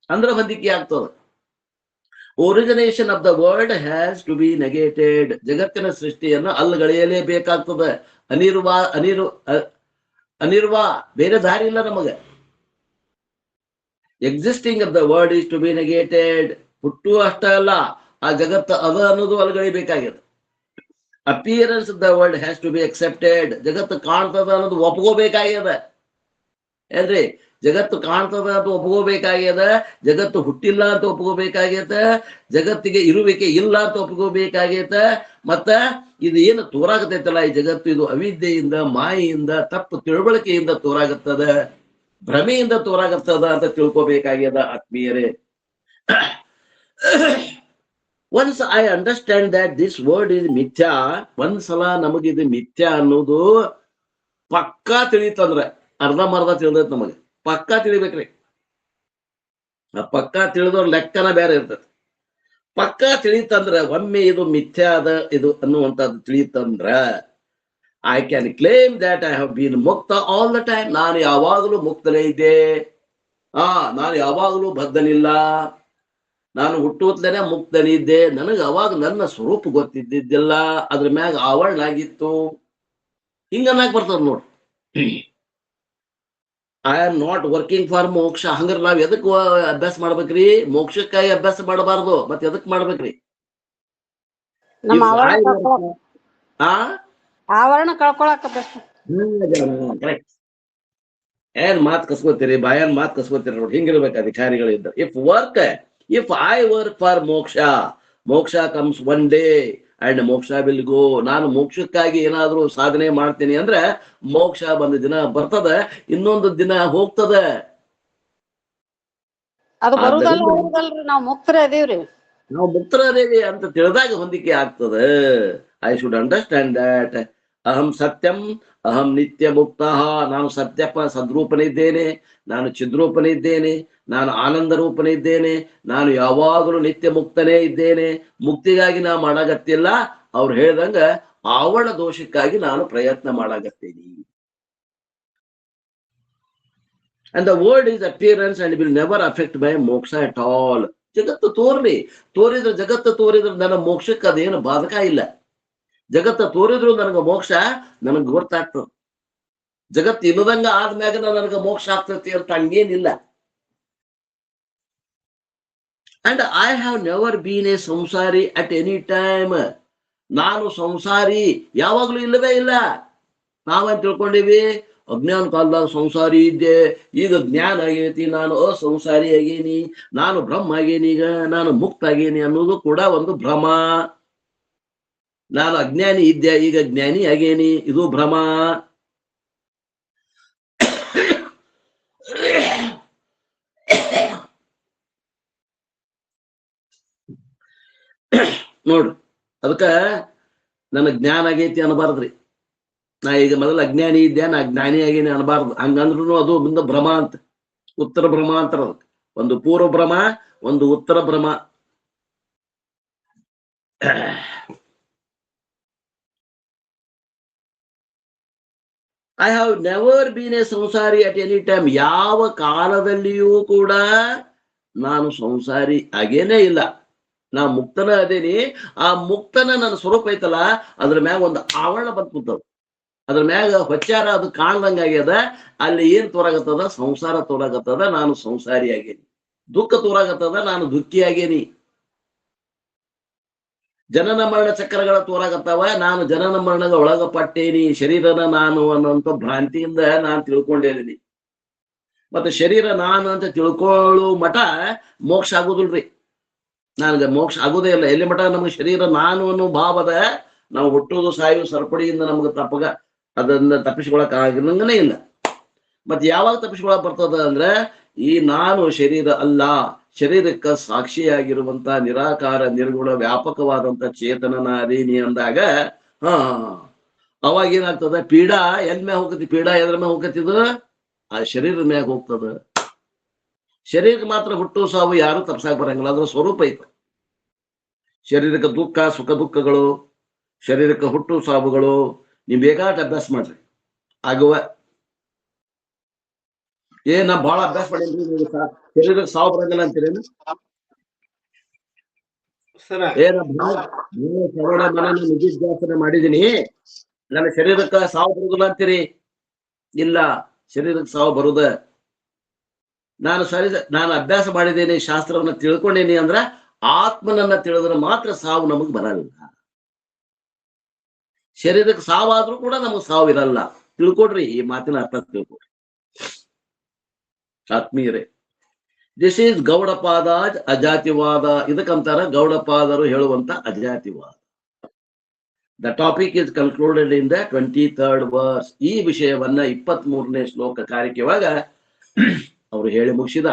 ಅಂದ್ರ ಹೊಂದಿಕೆ ಆಗ್ತದ. Origination of the world has to be negated. ಜಗತ್ತಿನ ಸೃಷ್ಟಿಯನ್ನು ಅಲ್ಲಗಳೆಯಲೇಬೇಕಾಗ್ತದೆ. ಅನಿರ್ವಾ ಬೇರೆ ದಾರಿ ಇಲ್ಲ ನಮಗೆ. Existing of the world is to be negated. ಹುಟ್ಟು ಅಷ್ಟ ಅಲ್ಲ, ಆ ಜಗತ್ತು ಅದ ಅನ್ನೋದು ಅಲ್ಗಳಿಬೇಕಾಗಿದೆ. Appearance of the world has to be accepted. ಜಗತ್ತು ಕಾಣ್ತದ ಅನ್ನೋದು ಒಪ್ಕೋಬೇಕಾಗ್ಯದ. ಏನ್ರಿ? ಜಗತ್ತು ಕಾಣ್ತದ ಅಂತ ಒಪ್ಕೋಬೇಕಾಗ್ಯದ. ಜಗತ್ತು ಹುಟ್ಟಿಲ್ಲ ಅಂತ ಒಪ್ಕೋಬೇಕಾಗ್ಯದ. ಜಗತ್ತಿಗೆ ಇರುವಿಕೆ ಇಲ್ಲ ಅಂತ ಒಪ್ಕೋಬೇಕಾಗ್ಯದ. ಮತ್ತ ಇದು ಏನು ತೋರಾಗತೈತಲ್ಲ ಈ ಜಗತ್ತು, ಇದು ಅವಿದ್ಯೆಯಿಂದ, ಮಾಯೆಯಿಂದ, ತಪ್ಪು ತಿಳುವಳಿಕೆಯಿಂದ ತೋರಾಗತ್ತದ, ಭ್ರಮೆಯಿಂದ ತೋರಾಗತ್ತದ ಅಂತ ತಿಳ್ಕೊಬೇಕಾಗ್ಯದ ಆತ್ಮೀಯರೇ. Once I understand that this word is ಮಿಥ್ಯಾ, ಒಂದ್ಸಲ ನಮಗಿದು ಮಿಥ್ಯಾ ಅನ್ನೋದು ಪಕ್ಕಾ ತಿಳಿತಂದ್ರೆ, ಅರ್ಧಂಬರ್ಧ ತಿಳಿದೈತೆ ನಮಗೆ, ಪಕ್ಕಾ ತಿಳಿಬೇಕ್ರಿ. ಆ ಪಕ್ಕಾ ತಿಳಿದವ್ರ ಲೆಕ್ಕನ ಬೇರೆ ಇರ್ತದೆ. ಪಕ್ಕಾ ತಿಳಿತಂದ್ರ, ಒಮ್ಮೆ ಇದು ಮಿಥ್ಯಾ ಅದ ಇದು ಅನ್ನುವಂಥದ್ದು ತಿಳಿತಂದ್ರ, I can claim that I have been mukta all the time. ನಾನು ಯಾವಾಗಲೂ ಮುಕ್ತನೇ ಇದ್ದೆ. ನಾನು ಯಾವಾಗಲೂ ಬದ್ಧನಿಲ್ಲ. ನಾನು ಹುಟ್ಟುತ್ತಲೇ ಮುಕ್ತನಿದ್ದೆ. ನನಗೆ ಅವಾಗ ನನ್ನ ಸ್ವರೂಪ ಗೊತ್ತಿದ್ದಿದ್ದಿಲ್ಲ, ಅದ್ರ ಮ್ಯಾಗ ಆವರಣಾಗಿತ್ತು. ಹಿಂಗನ್ನಾಗ ಬರ್ತದ ನೋಡ್ರಿ. I am not working for ಮೋಕ್ಷ. ಹಂಗಾರೆ ನಾವ್ ಎದಕ್ ಅಭ್ಯಾಸ ಮಾಡ್ಬೇಕ್ರಿ? ಮೋಕ್ಷಕ್ಕಾಗಿ ಅಭ್ಯಾಸ ಮಾಡಬಾರ್ದು, ಮತ್ತೆ ಎದಕ್ ಮಾಡ್ಬೇಕ್ರಿ? ಆವರಣ ಕಳ್ಕೊಳಕ ಕರೆಕ್ಟ್. ಏನ್ ಮಾತ್ ಕಸ್ಕೋತೀರಿ, ಬಾಯನ್ ಮಾತ್ ಕಸ್ಕೋತೀರಿ ನೋಡಿ. ಹಿಂಗಿರ್ಬೇಕು ಅಧಿಕಾರಿಗಳಿದ್ದ. ಇಫ್ ಐ ವರ್ಕ್ ಫಾರ್ ಮೋಕ್ಷ, ಮೋಕ್ಷ ಕಮ್ಸ್ ಒನ್ ಡೇ ಅಂಡ್ ಮೋಕ್ಷ ವಿಲ್ ಗೋ. ನಾನು ಮೋಕ್ಷಕ್ಕಾಗಿ ಏನಾದ್ರೂ ಸಾಧನೆ ಮಾಡ್ತೀನಿ ಅಂದ್ರೆ ಮೋಕ್ಷ ಒಂದು ದಿನ ಬರ್ತದ, ಇನ್ನೊಂದು ದಿನ ಹೋಗ್ತದ. ಅದು ಬರುದಲ್ಲ ಹೋಗುದಲ್ರಿ, ನಾವ್ ಮುಕ್ತರೇ ಅದೀವ್ರಿ. ನಾವು ಮುಕ್ತರದೇವಿ ಅಂತ ತಿಳಿದಾಗ ಹೊಂದಿಕೆ ಆಗ್ತದ. ಐ ಶುಡ್ ಅಂಡರ್ಸ್ಟ್ಯಾಂಡ್ ದಟ್ ಅಹಂ ಸತ್ಯಂ ಅಹಂ ನಿತ್ಯ ಮುಕ್ತ. ನಾನು ಸತ್ಯಪ್ಪ ಸದ್ರೂಪನಿದ್ದೇನೆ, ನಾನು ಚಿದ್ರೂಪನಿದ್ದೇನೆ, ನಾನು ಆನಂದ ರೂಪನಿದ್ದೇನೆ, ನಾನು ಯಾವಾಗಲೂ ನಿತ್ಯ ಮುಕ್ತನೇ ಇದ್ದೇನೆ. ಮುಕ್ತಿಗಾಗಿ ನಾ ಮಾಡಾಗತ್ತಿಲ್ಲ. ಅವ್ರು ಹೇಳ್ದಂಗ ಆವರಣ ದೋಷಕ್ಕಾಗಿ ನಾನು ಪ್ರಯತ್ನ ಮಾಡಾಗತ್ತೇನೆ. And the world is appearance and will never affect by moksha at all. ಜಗತ್ತು ತೋರಿದ್ರೆ ಜಗತ್ತು ತೋರಿದ್ರೆ ನನ್ನ ಮೋಕ್ಷಕ್ಕೆ ಅದೇನು ಬಾಧಕ ಇಲ್ಲ. ಜಗತ್ತ ತೋರಿದ್ರು ನನಗ ಮೋಕ್ಷ ನನಗ್ ಗೊತ್ತಾಗ್ತದೆ. ಜಗತ್ತು ಇಲ್ಲದಂಗ ಆದ್ಮ್ಯಾಗ ನನಗ ಮೋಕ್ಷ ಆಗ್ತೈತಿ ಅಂತ ಹಂಗೇನಿಲ್ಲ. And I have never been a samsari at any time. ನಾನು ಸಂಸಾರಿ ಯಾವಾಗ್ಲೂ ಇಲ್ಲವೇ ಇಲ್ಲ. ನಾವೇನ್ ತಿಳ್ಕೊಂಡಿವಿ? ಅಜ್ಞಾನ ಕಾಲದಾಗ ಸಂಸಾರಿ ಇದ್ದೆ, ಈಗ ಜ್ಞಾನ ಆಗೇತಿ, ನಾನು ಅಸಂಸಾರಿ ಆಗೇನಿ, ನಾನು ಬ್ರಹ್ಮ ಆಗೇನಿ, ಈಗ ನಾನು ಮುಕ್ತ ಆಗೇನಿ ಅನ್ನೋದು ಕೂಡ ಒಂದು ಭ್ರಮ. ನಾನು ಅಜ್ಞಾನಿ ಇದ್ದೆ, ಈಗ ಜ್ಞಾನಿ ಆಗೇನಿ, ಇದು ಭ್ರಮ. ನೋಡ್ರಿ, ಅದಕ್ಕ ನನ್ನ ಜ್ಞಾನ ಆಗೈತಿ ಅನ್ನಬಾರ್ದ್ರಿ. ನಾ ಈಗ ಮೊದಲು ಅಜ್ಞಾನಿ ಇದ್ದೆ, ನಾ ಜ್ಞಾನಿ ಆಗೇನಿ ಅನ್ಬಾರ್ದು. ಹಂಗಂದ್ರು ಅದು ಮುಂದೆ ಭ್ರಮ ಅಂತ, ಉತ್ತರ ಭ್ರಮ ಅಂತಾರ. ಅದಕ್ಕೆ ಒಂದು ಪೂರ್ವ ಭ್ರಮ, ಒಂದು ಉತ್ತರ ಭ್ರಮ. I have never been a samsari at any time. ಯಾವ ಕಾಲದಲ್ಲಿಯೂ ಕೂಡ ನಾನು ಸಂಸಾರಿ ಆಗೇನೇ ಇಲ್ಲ. ನಾ ಮುಕ್ತನ ಅದೇನಿ. ಆ ಮುಕ್ತನ ನನ್ನ ಸ್ವರೂಪ ಐತಲ್ಲ, ಅದ್ರ ಮ್ಯಾಗ ಒಂದು ಆವರಣ ಬಂದ್ ಕೂತದ. ಅದ್ರ ಮ್ಯಾಗ ಹೊಚ್ಚಾರ ಅದು ಕಾಣ್ದಂಗ ಆಗ್ಯದ. ಅಲ್ಲಿ ಏನ್ ತೋರಾಗತ್ತದ? ಸಂಸಾರ ತೋರಾಗತ್ತದ, ನಾನು ಸಂಸಾರಿ ಆಗೇನಿ. ದುಃಖ ತೋರಾಗತ್ತದ, ನಾನು ದುಃಖಿ ಆಗೇನಿ. ಜನನ ಮರಣ ಚಕ್ರಗಳ ತೋರಾಗತ್ತವ, ನಾನು ಜನನ ಮರಣಗ ಒಳಗಪಟ್ಟೇನಿ. ಶರೀರನ ನಾನು ಅನ್ನೋಂಥ ಭ್ರಾಂತಿಯಿಂದ ನಾನು ತಿಳ್ಕೊಂಡಿದ್ದೀನಿ. ಮತ್ತೆ ಶರೀರ ನಾನು ಅಂತ ತಿಳ್ಕೊಳ್ಳೋ ಮಠ ಮೋಕ್ಷ ಆಗುದಿಲ್ರಿ. ನನಗೆ ಮೋಕ್ಷ ಆಗುದೇ ಇಲ್ಲ. ಎಲ್ಲಿ ಮಠ ನಮ್ಗೆ ಶರೀರ ನಾನು ಅನ್ನೋ ಭಾವದ ನಾವು ಹುಟ್ಟುವುದು ಸಾಯುವ ಸರಪಡಿಯಿಂದ ನಮ್ಗೆ ಅದನ್ನ ತಪ್ಪಿಸ್ಕೊಳಕ್ ಆಗಂಗನೇ ಇಲ್ಲ. ಮತ್ತೆ ಯಾವಾಗ ತಪ್ಪಿಸ್ಕೊಳಕ್ ಬರ್ತದ ಅಂದ್ರೆ, ಈ ನಾನು ಶರೀರ ಅಲ್ಲ, ಶರೀರಕ್ಕೆ ಸಾಕ್ಷಿಯಾಗಿರುವಂತ ನಿರಾಕಾರ ನಿರ್ಗುಣ ವ್ಯಾಪಕವಾದಂತ ಚೇತನನ ಅಧೀನಿ ಅಂದಾಗ ಅವಾಗ ಏನಾಗ್ತದ? ಪೀಡಾ ಎಲ್ ಮ್ಯಾಗ ಹೋಗತಿ? ಪೀಡಾ ಎದ್ರ ಮ್ಯಾಗ ಹೋಗತ್ತಿದ? ಆ ಶರೀರದ ಮ್ಯಾಗ ಹೋಗ್ತದ. ಶರೀರಕ್ಕೆ ಮಾತ್ರ ಹುಟ್ಟು ಸಾವು ಯಾರು ತಪ್ಸಾಕ್ ಬರಂಗಿಲ್ಲ, ಅದ್ರ ಸ್ವರೂಪ ಐತೆ. ಶರೀರಕ್ಕೆ ದುಃಖ ಸುಖ ದುಃಖಗಳು, ಶರೀರಕ್ಕೆ ಹುಟ್ಟು ಸಾವುಗಳು ನೀವ್ ಬೇಕಾಟ ಅಭ್ಯಾಸ ಮಾಡ್ರಿ ಆಗುವ. ನಾ ಬಹಳ ಅಭ್ಯಾಸ ಮಾಡೇನ್ರಿ, ಶರೀರಕ್ಕೆ ಸಾವು ಬರಂಗಿಲ್ಲ ಅಂತೀರೇನು? ಶ್ರವಣ ಮನನ ನಿಧಿಧ್ಯಾಸನ ಮಾಡಿದೀನಿ, ನನ್ನ ಶರೀರಕ್ಕೆ ಸಾವು ಬರುದಿಲ್ಲ ಅಂತೀರಿ? ಇಲ್ಲ, ಶರೀರಕ್ಕೆ ಸಾವು ಬರುದ. ನಾನು ಅಭ್ಯಾಸ ಮಾಡಿದ್ದೇನೆ, ಶಾಸ್ತ್ರವನ್ನ ತಿಳ್ಕೊಂಡೇನಿ ಅಂದ್ರ ಆತ್ಮನನ್ನ ತಿಳಿದ್ರೆ ಮಾತ್ರ ಸಾವು ನಮಗ್ ಬರಲ್ಲ. ಶರೀರಕ್ಕೆ ಸಾವಾದ್ರೂ ಕೂಡ ನಮಗ್ ಸಾವು ಇರಲ್ಲ. ತಿಳ್ಕೊಡ್ರಿ, ಈ ಮಾತಿನ ಅರ್ಥ ತಿಳ್ಕೊಡ್ರಿ ಆತ್ಮೀಯರೇ. This is Gaudapada ಅಜಾತಿವಾದ. ಇದಕ್ಕಂತಾರ ಗೌಡಪಾದರು ಹೇಳುವಂತ ಅಜಾತಿವಾದ. The topic is concluded in the 23rd verse. ಈ ವಿಷಯವನ್ನ 23ನೇ ಶ್ಲೋಕ ಕಾರಿಕೆವಾಗ ಅವರು ಹೇಳಿ ಮುಗಿಸಿದ.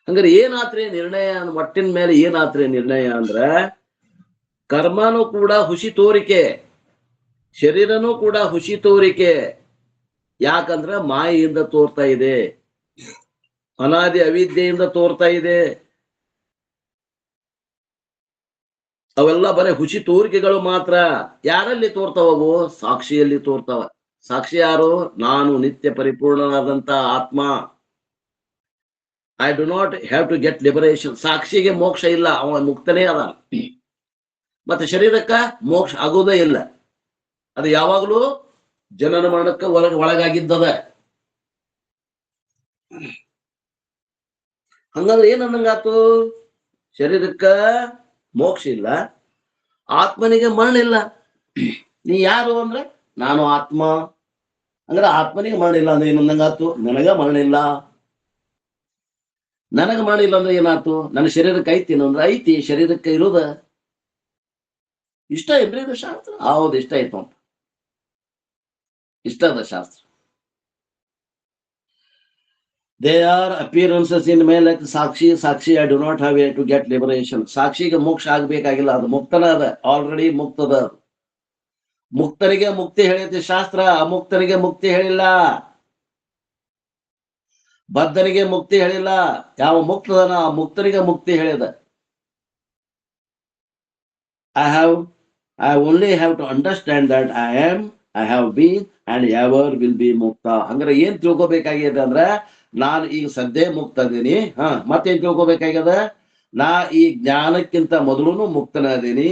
ಹಂಗಾರೆ ಏನಾತ್ರಿ ನಿರ್ಣಯ? ಒಟ್ಟಿನ ಮೇಲೆ ಏನಾತ್ರಿ ನಿರ್ಣಯ ಅಂದ್ರ, ಕರ್ಮನೂ ಕೂಡ ಹುಸಿ ತೋರಿಕೆ, ಶರೀರನೂ ಕೂಡ ಹುಸಿ ತೋರಿಕೆ. ಯಾಕಂದ್ರ ಮಾಯೆಯಿಂದ ತೋರ್ತಾ ಇದೆ, ಅನಾದಿ ಅವಿದ್ಯೆಯಿಂದ ತೋರ್ತಾ ಇದೆ. ಅವೆಲ್ಲ ಬರೀ ಹುಸಿ ತೋರಿಕೆಗಳು ಮಾತ್ರ. ಯಾರಲ್ಲಿ ತೋರ್ತಾವವು? ಸಾಕ್ಷಿಯಲ್ಲಿ ತೋರ್ತಾವ. ಸಾಕ್ಷಿ ಯಾರು? ನಾನು ನಿತ್ಯ ಪರಿಪೂರ್ಣನಾದಂತ ಆತ್ಮ. I do not have to get liberation. ಸಾಕ್ಷಿಗೆ ಮೋಕ್ಷ ಇಲ್ಲ, ಅವ ಮುಕ್ತನೇ ಅದ. ಮತ್ತೆ ಶರೀರಕ್ಕ ಮೋಕ್ಷ ಆಗೋದೇ ಇಲ್ಲ, ಅದು ಯಾವಾಗಲೂ ಜನನ ಮರಣಕ್ಕೆ ಒಳಗಾಗಿದ್ದದ. ಹಂಗಂದ್ರೆ ಏನ್ ಅನ್ನಂಗಾತು? ಶರೀರಕ್ಕ ಮೋಕ್ಷ ಇಲ್ಲ, ಆತ್ಮನಿಗೆ ಮರಣ ಇಲ್ಲ. ನೀ ಯಾರು ಅಂದ್ರೆ ನಾನು ಆತ್ಮ. ಅಂದ್ರೆ ಆತ್ಮನಿಗೆ ಮರಣ ಇಲ್ಲ ಅಂದ್ರೆ ಏನಂದಂಗಾತು? ನನಗ ಮರಣ ಇಲ್ಲ. ನನಗ ಮರಣ ಇಲ್ಲ ಅಂದ್ರೆ ಏನಾಯ್ತು? ನನ್ನ ಶರೀರಕ್ಕೆ ಐತಿ ಅಂದ್ರೆ ಐತಿ, ಶರೀರಕ್ಕೆ ಇರೋದ. ಇಷ್ಟ ಏನ್ರಿ ಇದು ಶಾಸ್ತ್ರ? ಹೌದು, ಇಷ್ಟ ಆಯ್ತು ಅಂತ. ಇಷ್ಟ ಅದ ಶಾಸ್ತ್ರ. ದೇ ಆರ್ ಅಪಿಯರೆನ್ಸಸ್ ಇನ್ ಮೇಲೆ ಸಾಕ್ಷಿ. ಸಾಕ್ಷಿ I do not have to get liberation. ಸಾಕ್ಷಿಗೆ ಮೋಕ್ಷ ಆಗ್ಬೇಕಾಗಿಲ್ಲ, ಅದು ಮುಕ್ತನ ಅದ, ಆಲ್ರೆಡಿ ಮುಕ್ತದ. ಮುಕ್ತನಿಗೆ ಮುಕ್ತಿ ಹೇಳೈತಿ ಶಾಸ್ತ್ರ, ಅಮುಕ್ತನಿಗೆ ಮುಕ್ತಿ ಹೇಳಿಲ್ಲ. ಬದ್ಧನಿಗೆ ಮುಕ್ತಿ ಹೇಳಿಲ್ಲ. ಯಾವ ಮುಕ್ತದನ ಆ ಮುಕ್ತನಿಗೆ ಮುಕ್ತಿ ಹೇಳಿದ. I only have to understand that I am, I have been and ever will be ಮುಕ್ತ. ಹಂಗಾರೆ ಏನ್ ತಿಳ್ಕೊಬೇಕಾಗಿದೆ ಅಂದ್ರೆ, ನಾನು ಈಗ ಸದ್ಯ ಮುಕ್ತ ಅದೀನಿ. ಮತ್ತೇನ್ ತಿಳ್ಕೊಬೇಕಾಗ್ಯದ? ನಾ ಈ ಜ್ಞಾನಕ್ಕಿಂತ ಮೊದಲು ಮುಕ್ತನಾದೀನಿ,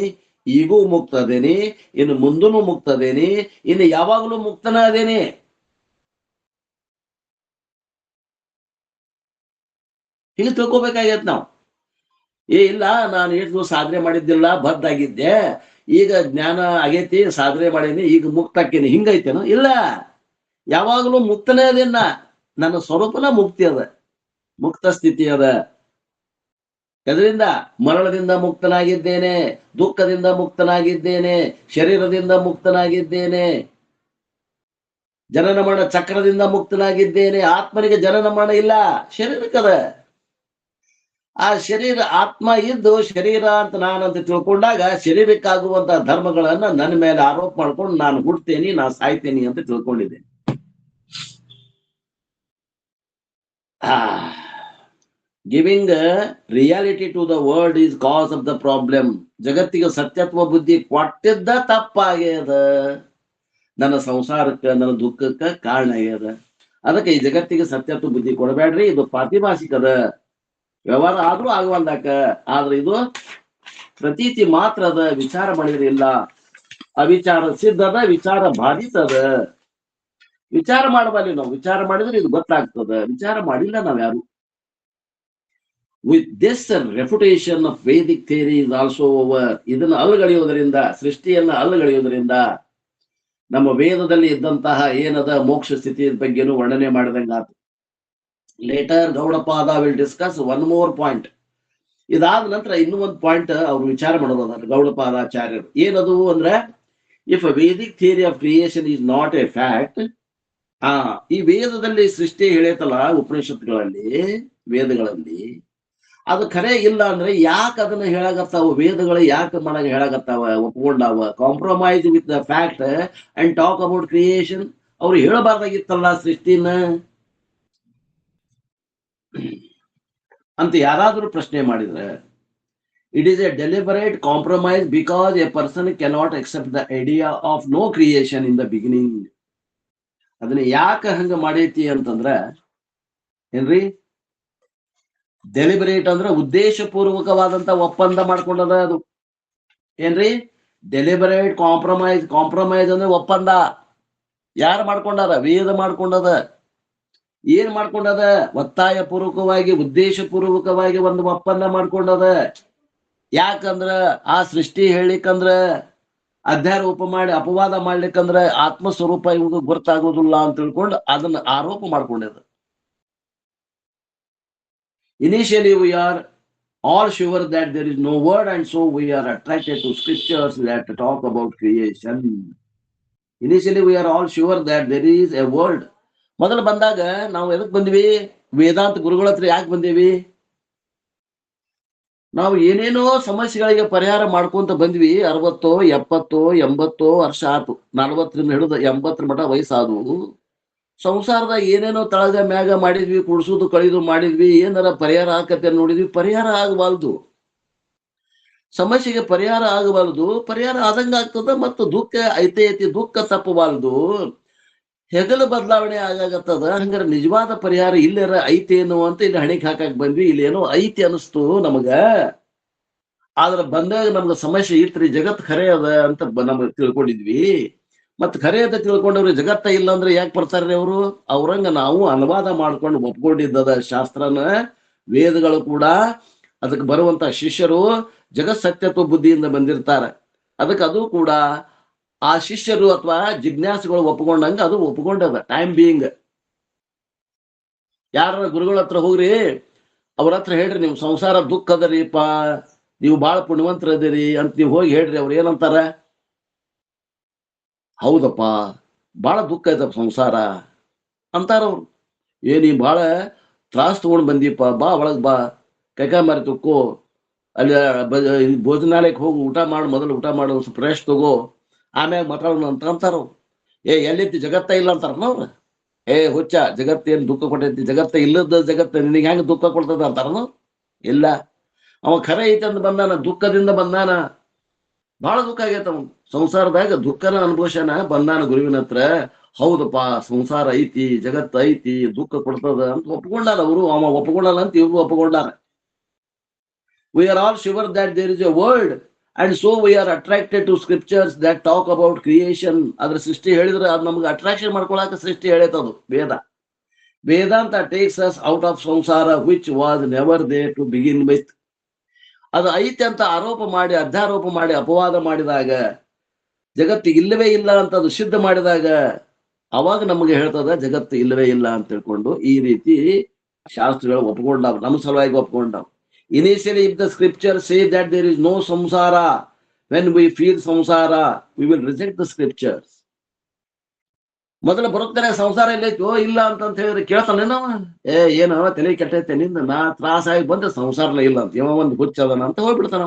ಈಗೂ ಮುಕ್ತ ಅದೇನಿ, ಇನ್ನು ಮುಂದೂ ಮುಕ್ತ ಅದೇನಿ, ಇನ್ನು ಯಾವಾಗಲೂ ಮುಕ್ತನ ಅದೇನಿ. ಹೀಗೆ ತಿಳ್ಕೊಬೇಕಾಗೈತ್ ನಾವು. ಇಲ್ಲ, ನಾನು ಎಷ್ಟು ದಿವಸ ಸಾಧನೆ ಮಾಡಿದ್ದಿಲ್ಲ, ಬದ್ದಾಗಿದ್ದೆ, ಈಗ ಜ್ಞಾನ ಆಗೈತಿ, ಸಾಧನೆ ಮಾಡೀನಿ, ಈಗ ಮುಕ್ತ ಆಕೇನಿ, ಹಿಂಗೈತೇನು? ಇಲ್ಲ, ಯಾವಾಗಲೂ ಮುಕ್ತನೇ ಅದೇನ. ನನ್ನ ಸ್ವರೂಪನ ಮುಕ್ತಿ ಅದ, ಮುಕ್ತ ಸ್ಥಿತಿ ಅದ. ಅದರಿಂದ ಮರಣದಿಂದ ಮುಕ್ತನಾಗಿದ್ದೇನೆ, ದುಃಖದಿಂದ ಮುಕ್ತನಾಗಿದ್ದೇನೆ, ಶರೀರದಿಂದ ಮುಕ್ತನಾಗಿದ್ದೇನೆ, ಜನನ ಮರಣ ಚಕ್ರದಿಂದ ಮುಕ್ತನಾಗಿದ್ದೇನೆ. ಆತ್ಮನಿಗೆ ಜನನ ಮರಣ ಇಲ್ಲ, ಶರೀರಕ್ಕದ. ಆ ಶರೀರ ಆತ್ಮ ಇದ್ದು ಶರೀರ ಅಂತ ನಾನಂತ ತಿಳ್ಕೊಂಡಾಗ ಶರೀರಕ್ಕಾಗುವಂತಹ ಧರ್ಮಗಳನ್ನ ನನ್ನ ಮೇಲೆ ಆರೋಪ ಮಾಡ್ಕೊಂಡು ನಾನು ಹುಡ್ತೇನೆ, ನಾನು ಸಾಯ್ತೇನೆ ಅಂತ ತಿಳ್ಕೊಂಡಿದ್ದೇನೆ. Giving reality to the world is cause of the problem. ಜಗತ್ತಿಗೆ ಸತ್ಯತ್ವ ಬುದ್ಧಿ ಕೊಟ್ಟಿದ್ದ ತಪ್ಪಾಗ್ಯದ, ನನ್ನ ಸಂಸಾರಕ್ಕೆ ನನ್ನ ದುಃಖಕ್ಕೆ ಕಾರಣ ಆಗ್ಯದ. ಅದಕ್ಕೆ ಈ ಜಗತ್ತಿಗೆ ಸತ್ಯತ್ವ ಬುದ್ಧಿ ಕೊಡಬೇಡ್ರಿ, ಇದು ಪ್ರಾತಿಭಾಸಿಕದ ವ್ಯವಹಾರ ಆದ್ರೂ ಆಗುವಂದಾಕ. ಆದ್ರೆ ಇದು ಪ್ರತೀತಿ ಮಾತ್ರ ಅದ, ವಿಚಾರ ಮಾಡಿದ್ರೆ ಇಲ್ಲ. ಅವಿಚಾರ ಸಿದ್ಧದ, ವಿಚಾರ ಬಾಧಿತದ. ವಿಚಾರ ಮಾಡಬಾರ್ದು ನಾವು, ವಿಚಾರ ಮಾಡಿದ್ರೆ ಇದು ಗೊತ್ತಾಗ್ತದ. ವಿಚಾರ ಮಾಡಿಲ್ಲ ನಾವ್ಯಾರು. With this refutation of Vedic theory is also over. ಇದನ್ನು ಅಲ್ಲಗಳೆಯುವುದರಿಂದ, ಸೃಷ್ಟಿಯನ್ನ ಅಲ್ಲಗಳೆಯುವುದರಿಂದ ನಮ್ಮ ವೇದದಲ್ಲಿ ಇದ್ದಂತಹ ಏನದ ಮೋಕ್ಷ ಸ್ಥಿತಿಯ ಬಗ್ಗೆನೂ ವರ್ಣನೆ ಮಾಡಿದಂಗಾತು. Later Gaudapada will discuss one more point. ಇದಾದ ನಂತರ ಇನ್ನೂ ಒಂದು ಪಾಯಿಂಟ್ ಅವ್ರು ವಿಚಾರ ಮಾಡೋದಾದ್ರೆ ಗೌಡಪಾದಾಚಾರ್ಯರು ಏನದು ಅಂದ್ರೆ, if a Vedic theory of creation is not A fact. ಈ ವೇದದಲ್ಲಿ ಸೃಷ್ಟಿ ಹೇಳೈತಲ್ಲ ಉಪನಿಷತ್ತುಗಳಲ್ಲಿ, ವೇದಗಳಲ್ಲಿ, ಅದು ಖರೆ ಇಲ್ಲ ಅಂದ್ರೆ ಯಾಕೆ ಅದನ್ನ ಹೇಳಾಗತ್ತಾವ? ವೇದಗಳು ಯಾಕೆ ಮಾಡಂಗ ಹೇಳಾಗತ್ತಾವ? ಒಪ್ಕೊಂಡಾವ compromise with the fact and talk about creation. ಅವ್ರು ಹೇಳಬಾರ್ದಾಗಿತ್ತಲ್ಲ ಸೃಷ್ಟಿನ ಅಂತ ಯಾರಾದ್ರೂ ಪ್ರಶ್ನೆ ಮಾಡಿದ್ರೆ, it is a deliberate compromise because a person cannot accept the idea of no creation in the beginning. ಅದನ್ನ ಯಾಕೆ ಹಂಗ ಮಾಡೈತಿ ಅಂತಂದ್ರ ಏನ್ರಿ, ಡೆಲಿಬರೇಟ್ ಅಂದ್ರೆ ಉದ್ದೇಶಪೂರ್ವಕವಾದಂತ ಒಪ್ಪಂದ ಮಾಡ್ಕೊಂಡದ ಅದು. ಏನ್ರಿ, ಡೆಲಿಬರೇಟ್ ಕಾಂಪ್ರಮೈಸ್. ಕಾಂಪ್ರಮೈಸ್ ಅಂದ್ರೆ ಒಪ್ಪಂದ. ಯಾರು ಮಾಡ್ಕೊಂಡಾರ? ವೇದ ಮಾಡ್ಕೊಂಡದ. ಏನ್ ಮಾಡ್ಕೊಂಡದ? ಒತ್ತಾಯ ಪೂರ್ವಕವಾಗಿ, ಉದ್ದೇಶ ಪೂರ್ವಕವಾಗಿ ಒಂದು ಒಪ್ಪಂದ ಮಾಡ್ಕೊಂಡದ. ಯಾಕಂದ್ರ ಆ ಸೃಷ್ಟಿ ಹೇಳಿಕಂದ್ರ, ಅಧ್ಯಾರೋಪ ಮಾಡಿ ಅಪವಾದ ಮಾಡ್ಲಿಕ್ಕಂದ್ರ ಆತ್ಮಸ್ವರೂಪ ಇವ್ದು ಗೊತ್ತಾಗೋದಿಲ್ಲ ಅಂತ ತಿಳ್ಕೊಂಡು ಅದನ್ನ ಆರೋಪ ಮಾಡ್ಕೊಂಡದ. Initially, we are all sure that there is no word, and so we are attracted to scriptures that talk about creation. Initially, we are all sure that there is a word. ಮೊದಲು ಬಂದಾಗ ನಾವು ಎದಕ್ ಬಂದ್ವಿ? ವೇದಾಂತ ಗುರುಗಳ ಹತ್ರ ಯಾಕೆ ಬಂದೇವಿ? ನಾವು ಏನೇನೋ ಸಮಸ್ಯೆಗಳಿಗೆ ಪರಿಹಾರ ಮಾಡ್ಕೊಂತ ಬಂದ್ವಿ. 60, 70, 80 ವರ್ಷ ಆತು. 40ರಿಂದ ಹಿಡಿದು 80 ಮಠ ವಯಸ್ಸಾದವು. ಸಂಸಾರದಾಗ ಏನೇನೋ ತಳಗ ಮ್ಯಾಗ ಮಾಡಿದ್ವಿ, ಕುಡ್ಸುದು ಕಳಿದು ಮಾಡಿದ್ವಿ, ಏನಾರ ಪರಿಹಾರ ಆಕತ್ತೆ ನೋಡಿದ್ವಿ, ಪರಿಹಾರ ಆಗಬಾರ್ದು. ಸಮಸ್ಯೆಗೆ ಪರಿಹಾರ ಆಗಬಾರ್ದು. ಪರಿಹಾರ ಆದಂಗ ಆಗ್ತದ, ಮತ್ತು ದುಃಖ ಐತಿ ದುಃಖ ತಪ್ಪಬಾರ್ದು. ಹೆಗಲು ಬದಲಾವಣೆ ಆಗಾಗತ್ತದ. ಹಂಗಾರೆ ನಿಜವಾದ ಪರಿಹಾರ ಇಲ್ಲೇರ ಐತೇನು ಅಂತ ಇಲ್ಲಿ ಹಣಿಕ್ ಹಾಕಕ್ ಬಂದ್ವಿ. ಇಲ್ಲಿ ಏನೋ ಐತಿ ಅನಿಸ್ತು ನಮಗ. ಆದ್ರ ಬಂದಾಗ ನಮ್ಗ ಸಮಸ್ಯೆ ಇತ್ರಿ, ಜಗತ್ ಖರೆ ಅದ ಅಂತ ನಮಗ್ ತಿಳ್ಕೊಂಡಿದ್ವಿ. ಮತ್ ಖರೆ ಅಂತ ತಿಳ್ಕೊಂಡವ್ರು ಜಗತ್ತ ಇಲ್ಲ ಅಂದ್ರೆ ಯಾಕೆ ಬರ್ತಾರ್ರಿ ಅವರು? ಅವ್ರಂಗ ನಾವು ಅನುವಾದ ಮಾಡ್ಕೊಂಡು ಒಪ್ಕೊಂಡಿದ್ದದ ಶಾಸ್ತ್ರನ. ವೇದಗಳು ಕೂಡ ಅದಕ್ಕೆ ಬರುವಂತ ಶಿಷ್ಯರು ಜಗತ್ ಸತ್ಯತ್ವ ಬುದ್ಧಿಯಿಂದ ಬಂದಿರ್ತಾರೆ. ಅದಕ್ಕೆ ಅದು ಕೂಡ ಆ ಶಿಷ್ಯರು ಅಥವಾ ಜಿಜ್ಞಾಸುಗಳು ಒಪ್ಕೊಂಡಂಗ ಅದು ಒಪ್ಕೊಂಡದ. ಟೈಮ್ ಬೀಯಿಂಗ್ ಯಾರ ಗುರುಗಳ ಹತ್ರ ಹೋಗ್ರಿ, ಅವ್ರ ಹತ್ರ ಹೇಳ್ರಿ, ನಿಮ್ ಸಂಸಾರ ದುಃಖ ಅದರಿಪ್ಪ, ನೀವು ಬಾಳ ಪುಣ್ಯವಂತರ ಅದಿರಿ ಅಂತ ನೀವು ಹೋಗಿ ಹೇಳ್ರಿ. ಅವ್ರು ಏನಂತಾರ? ಹೌದಪ್ಪ, ಬಾಳ ದುಃಖ ಐತಪ್ಪ ಸಂಸಾರ ಅಂತಾರ ಅವ್ರು. ನೀ ಬಾಳ ತ್ರಾಸ್ ತಗೊಂಡ್ ಬಂದೀಪ, ಬಾ ಒಳಗ್ ಬಾ, ಕೈಕಾಯಿ ಮಾರಿ ತುಕ್ಕೋ, ಅಲ್ಲಿ ಭೋಜನಾಲಯಕ್ಕೆ ಹೋಗಿ ಊಟ ಮಾಡಿ, ಮೊದಲು ಊಟ ಮಾಡಿ ಸ್ವಲ್ಪ ರೆಸ್ಟ್ ತಗೋ, ಆಮ್ಯಾಗ ಮಾತಾಡೋಣ ಅಂತ ಅಂತಾರ. ಎಲ್ಲಿತ್ತು ಜಗತ್ತ ಇಲ್ಲ ಅಂತಾರ ಅವ್ರ. ಹುಚ್ಚ, ಜಗತ್ತೇನ್ ದುಃಖ ಕೊಟ್ಟೈತಿ? ಜಗತ್ತ ಇಲ್ಲದ ಜಗತ್ತ ನಿನಗೆ ಹೆಂಗ್ ದುಃಖ ಕೊಡ್ತದ ಅಂತಾರನು? ಇಲ್ಲ, ಅವ ಖರೆ ಐತಿ ಅಂತ ಬಂದಾನ, ದುಃಖದಿಂದ ಬಂದಾನ. ಬಹಳ ದುಃಖ ಆಗೈತ ಅವನು ಸಂಸಾರದಾಗ, ದುಃಖನ ಅನುಭವಿಸನ ಬಂದಾನ ಗುರುವಿನ ಹತ್ರ. ಹೌದಪ್ಪ, ಸಂಸಾರ ಐತಿ, ಜಗತ್ತ ಐತಿ, ದುಃಖ ಕೊಡ್ತದ ಅಂತ ಒಪ್ಕೊಂಡಾರ ಅವರು. ಅವ ಒಪ್ಕೊಂಡಲ್ಲ ಅಂತ ಇವ್ರು ಒಪ್ಕೊಂಡಾರ. We are all sure that there is a word, and so we are attracted to scriptures that talk about creation. ಅದ್ರ ಸೃಷ್ಟಿ ಹೇಳಿದ್ರೆ ಅದು ನಮ್ಗೆ ಅಟ್ರಾಕ್ಷನ್ ಮಾಡ್ಕೊಳಕ ಸೃಷ್ಟಿ ಹೇಳೈತದು ವೇದ. ವೇದಾಂತ takes us out of samsara which was never there to begin with. ಅದು ಐತೆ ಅಂತ ಆರೋಪ ಮಾಡಿ, ಅಧ್ಯಾರೋಪ ಮಾಡಿ, ಅಪವಾದ ಮಾಡಿದಾಗ, ಜಗತ್ತಿಗೆ ಇಲ್ಲವೇ ಇಲ್ಲ ಅಂತ ಅದು ಸಿದ್ಧ ಮಾಡಿದಾಗ, ಅವಾಗ ನಮಗೆ ಹೇಳ್ತದ ಜಗತ್ತು ಇಲ್ಲವೇ ಇಲ್ಲ ಅಂತ ತಿಳ್ಕೊಂಡು. ಈ ರೀತಿ ಶಾಸ್ತ್ರಗಳು ಒಪ್ಕೊಂಡಾವ, ನಮ್ಮ ಸಲುವಾಗಿ ಒಪ್ಕೊಂಡಾವ. Initially, if the scriptures say that there is no samsara, when we feel samsara, we will reject the scriptures. ಮೊದಲು ಬರುತ್ತಾನೆ ಸಂಸಾರ ಎಲ್ಲೈತೋ ಇಲ್ಲ ಅಂತ ಹೇಳಿದ್ರೆ ಕೇಳ್ತಾನೆ ನಾವ, ಏನೋ ತಲೆ ಕೆಟ್ಟೈತೆ ನಿಂದ, ನಾ ತ್ರಾಸಾಗಿ ಬಂದ್ರೆ ಸಂಸಾರನೇ ಇಲ್ಲ ಅಂತ, ಇವ ಒಂದು ಹುಚ್ಚದನ ಅಂತ ಹೋಗ್ಬಿಡ್ತಾನ.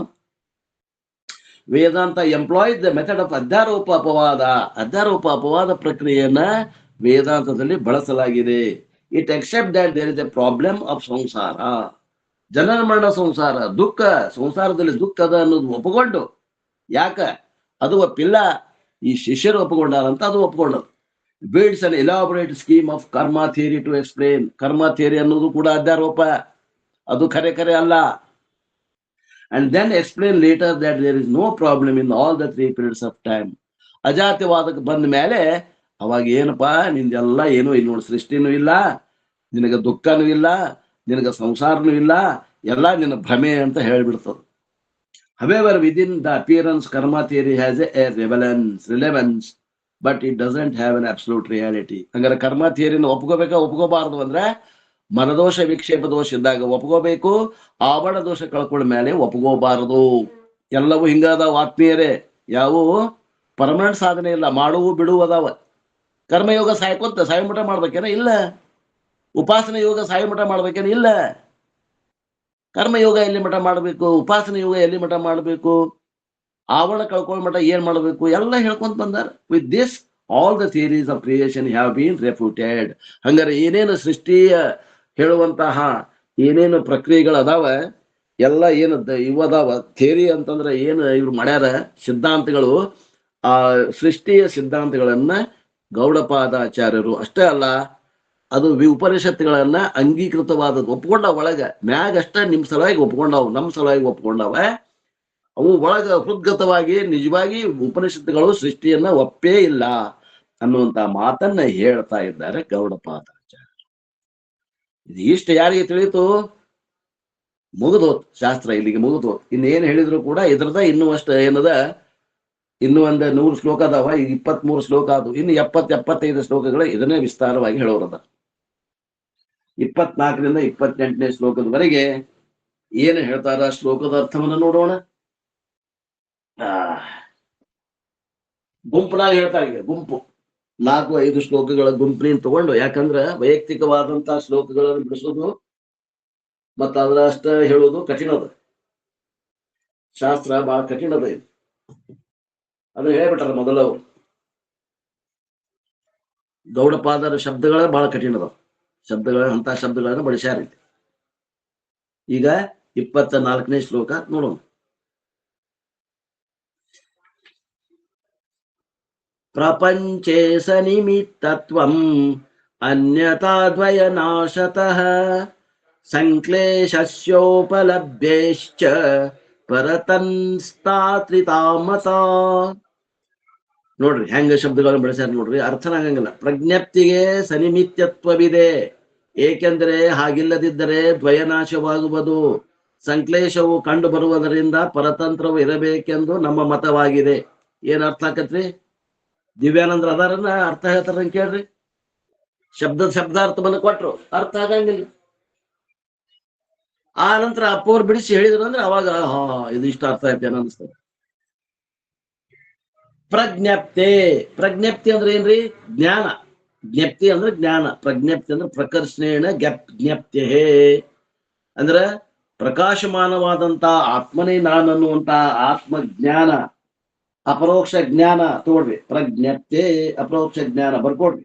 Vedanta employs the method of adhyaropa apavada. ಅಧ್ಯಾರೋಪ ಅಪವಾದ ಪ್ರಕ್ರಿಯೆಯನ್ನ ವೇದಾಂತದಲ್ಲಿ ಬಳಸಲಾಗಿದೆ. It accept that there is a problem of samsara, ಜನನ ಮರಣ ಸಂಸಾರ, ದುಃಖ, ಸಂಸಾರದಲ್ಲಿ ದುಃಖ ಅದ ಅನ್ನೋದು ಒಪ್ಪಿಕೊಂಡು. ಯಾಕ ಅದು ಒಪ್ಪಿಲ್ಲ? ಈ ಶಿಷ್ಯರು ಒಪ್ಪಿಕೊಂಡಾರಂತ ಅದು ಒಪ್ಕೊಂಡರು. Builds an elaborate scheme of karma theory to explain. Karma theory ಅನ್ನೋದು ಕೂಡ ಅಧ್ಯಾರೋಪ, ಅದು ಖರೆ ಅಲ್ಲ. And then explain later that there is no problem in all the 3 periods of time. ಅಜಾತಿವಾದಕ್ಕೆ ಬಂದ ಮೇಲೆ ಅವಾಗ ಏನಪ್ಪಾ, ನಿಂದೆಲ್ಲ ಏನೂ ಇಲ್ಲ ನೋಡಿ, ಸೃಷ್ಟಿನೂ ಇಲ್ಲ, ನಿನಗೆ ದುಃಖನೂ ಇಲ್ಲ, ನಿನಗೆ ಸಂಸಾರನೂ ಇಲ್ಲ, ಎಲ್ಲ ನಿನ್ನ ಭ್ರಮೆ ಅಂತ ಹೇಳ್ಬಿಡ್ತದೆ. However, within the appearance, karma theory has a relevance, but it doesn't have an absolute reality. ಹಂಗಾರೆ ಕರ್ಮ ಥಿಯರಿನ ಒಪ್ಕೋಬೇಕಾ ಒಪ್ಕೋಬಾರ್ದು ಅಂದ್ರೆ, ಮನದೋಷ ವಿಕ್ಷೇಪ ದೋಷ ಇದ್ದಾಗ ಒಪ್ಕೋಬೇಕು, ಆವರಣ ದೋಷ ಕಳ್ಕೊಂಡ ಮೇಲೆ ಒಪ್ಕೋಬಾರದು. ಎಲ್ಲವೂ ಹಿಂಗಾದಾವ ಆತ್ಮೀಯರೇ. ಯಾವುವು ಪರ್ಮನೆಂಟ್ ಸಾಧನೆ ಇಲ್ಲ, ಮಾಡುವು ಬಿಡುವು ಅದಾವ. ಕರ್ಮಯೋಗ ಸಾಯ್ಕೊಂತ ಸಾಯುಮಠ ಮಾಡ್ಬೇಕೇನ? ಇಲ್ಲ. ಉಪಾಸನೆ ಯೋಗ ಸಾಯುಮಠ ಮಾಡ್ಬೇಕೇನ? ಇಲ್ಲ. ಕರ್ಮಯೋಗ ಎಲ್ಲಿ ಮಠ ಮಾಡಬೇಕು, ಉಪಾಸನೆ ಯೋಗ ಎಲ್ಲಿ ಮಠ ಮಾಡಬೇಕು, ಆವರಣ ಕಳ್ಕೊಳ್ಳೋ ಮಠ ಏನ್ ಮಾಡಬೇಕು ಎಲ್ಲ ಹೇಳ್ಕೊಂತ ಬಂದಾರ. With this all the theories of creation have been refuted. ಹಂಗಾರೆ ಏನೇನು ಸೃಷ್ಟಿಯ ಹೇಳುವಂತಹ ಏನೇನು ಪ್ರಕ್ರಿಯೆಗಳು ಅದಾವ ಎಲ್ಲ ಏನದ ಇವು ಅದಾವ ಥಿಯರಿ ಅಂತಂದ್ರೆ ಏನು ಇವ್ರು ಮಾಡ್ಯಾರ ಸಿದ್ಧಾಂತಗಳು, ಆ ಸೃಷ್ಟಿಯ ಸಿದ್ಧಾಂತಗಳನ್ನ ಗೌಡಪಾದಾಚಾರ್ಯರು ಅಷ್ಟೇ ಅಲ್ಲ, ಅದು ಉಪನಿಷತ್ತುಗಳನ್ನ ಅಂಗೀಕೃತವಾದದ್ದು ಒಪ್ಕೊಂಡಾವ. ಒಳಗ ಮ್ಯಾಗ ಅಷ್ಟ ನಿಮ್ ಸಲುವಾಗಿ ಒಪ್ಕೊಂಡಾವ್, ನಮ್ ಸಲುವಾಗಿ ಒಪ್ಕೊಂಡಾವ. ಅವು ಒಳಗ ಹೃದ್ಗತವಾಗಿ ನಿಜವಾಗಿ ಉಪನಿಷತ್ತುಗಳು ಸೃಷ್ಟಿಯನ್ನ ಒಪ್ಪೇ ಇಲ್ಲ ಅನ್ನುವಂತ ಮಾತನ್ನ ಹೇಳ್ತಾ ಇದ್ದಾರೆ ಗೌಡಪಾದಾಚಾರ್ಯರು. ಇದು ಇಷ್ಟ ಯಾರಿಗೆ ತಿಳಿತು? ಮುಗಿದೋತ್ ಶಾಸ್ತ್ರ, ಇಲ್ಲಿಗೆ ಮುಗಿದೋತ್. ಇನ್ನೇನ್ ಹೇಳಿದ್ರು ಕೂಡ ಇದ್ರದ ಇನ್ನೂ ಅಷ್ಟ ಏನದ, ಇನ್ನು ಒಂದು 100 ಶ್ಲೋಕ ಅದಾವ. ಈಗ 23 ಶ್ಲೋಕ ಅದು. ಇನ್ನು 70-75 ಶ್ಲೋಕಗಳು ಇದನ್ನೇ ವಿಸ್ತಾರವಾಗಿ ಹೇಳೋರದ. 24ರಿಂದ 28ನೇ ಶ್ಲೋಕದವರೆಗೆ ಏನು ಹೇಳ್ತಾರ ಶ್ಲೋಕದ ಅರ್ಥವನ್ನು ನೋಡೋಣ. ಗುಂಪನಾಗಿ ಹೇಳ್ತಾ ಇದೆ, ಗುಂಪು 4-5 ಶ್ಲೋಕಗಳ ಗುಂಪಿನ ತಗೊಂಡು, ಯಾಕಂದ್ರ ವೈಯಕ್ತಿಕವಾದಂತಹ ಶ್ಲೋಕಗಳನ್ನು ಬಿಡಿಸೋದು ಮತ್ತ ಅದ್ರ ಅಷ್ಟ ಹೇಳೋದು ಕಠಿಣ ಅದ. ಶಾಸ್ತ್ರ ಬಹಳ ಕಠಿಣ ಅದ. ಇದು ಅದನ್ನ ಹೇಳ್ಬಿಟ್ಟಾರ ಮೊದಲು. ಗೌಡಪಾದರ ಶಬ್ದಗಳ ಬಹಳ ಕಠಿಣ ಅದಾವ. ಅಂತ ಶಬ್ದಗಳನ್ನ ಬಳಸ್ಯಾರ. ಈಗ 24ನೇ ಶ್ಲೋಕ ನೋಡೋಣ. ಪ್ರಪಂಚೇ ಸನಿಮಿತ್ತತ್ವಂ ಅನ್ಯಥಾದ್ವಯ ನಾಶತಃ ಸಂಕ್ಲೇಶಸ್ಯೋಪಲಭ್ಯಶ್ಚ ಪರತನ್ಸ್ತಾತ್ರಿತಾಮತ. ನೋಡ್ರಿ ಹೆಂಗ ಶಬ್ದಗಳನ್ನು ಬಳಸ್ಯಾರ ನೋಡ್ರಿ, ಅರ್ಥನ ಆಗಂಗಿಲ್ಲ. ಪ್ರಜ್ಞಪ್ತಿಗೆ ಸನಿಮಿತ್ಯತ್ವವಿದೆ, ಏಕೆಂದರೆ ಹಾಗಿಲ್ಲದಿದ್ದರೆ ದ್ವಯನಾಶವಾಗುವುದು. ಸಂಕ್ಲೇಶವು ಕಂಡು ಬರುವುದರಿಂದ ಪರತಂತ್ರವು ಇರಬೇಕೆಂದು ನಮ್ಮ ಮತವಾಗಿದೆ. ಏನ್ ಅರ್ಥ ಆಕತ್ರಿ? ದಿವ್ಯಾನಂದ್ರ ಅದಾರನ್ನ ಅರ್ಥ ಹೇಳ್ತಾರ ಕೇಳ್ರಿ. ಶಬ್ದಾರ್ಥವನ್ನು ಕೊಟ್ರು, ಅರ್ಥ ಆಗಂಗಿಲ್ಲ. ಆ ನಂತರ ಅಪ್ಪವ್ರು ಬಿಡಿಸಿ ಹೇಳಿದ್ರು ಅಂದ್ರೆ ಅವಾಗ ಇದು ಇಷ್ಟ ಅರ್ಥ ಐತೆ ಅನಿಸ್ತದೆ. ಪ್ರಜ್ಞಪ್ತಿ ಅಂದ್ರೆ ಏನ್ರಿ? ಜ್ಞಾನ. ಜ್ಞಪ್ತಿ ಅಂದ್ರೆ ಜ್ಞಾನ, ಪ್ರಜ್ಞಪ್ತಿ ಅಂದ್ರೆ ಪ್ರಕರ್ಷಣೇಣ ಜ್ಞಪ್ತಿ ಅಂದ್ರ ಪ್ರಕಾಶಮಾನವಾದಂತ ಆತ್ಮನೇ ನಾನು ಅನ್ನುವಂತ ಆತ್ಮಜ್ಞಾನ, ಅಪರೋಕ್ಷ ಜ್ಞಾನ ತೋಡ್ರಿ. ಪ್ರಜ್ಞಪ್ತಿ ಅಪರೋಕ್ಷ ಜ್ಞಾನ ಬರ್ಕೊಡ್ರಿ.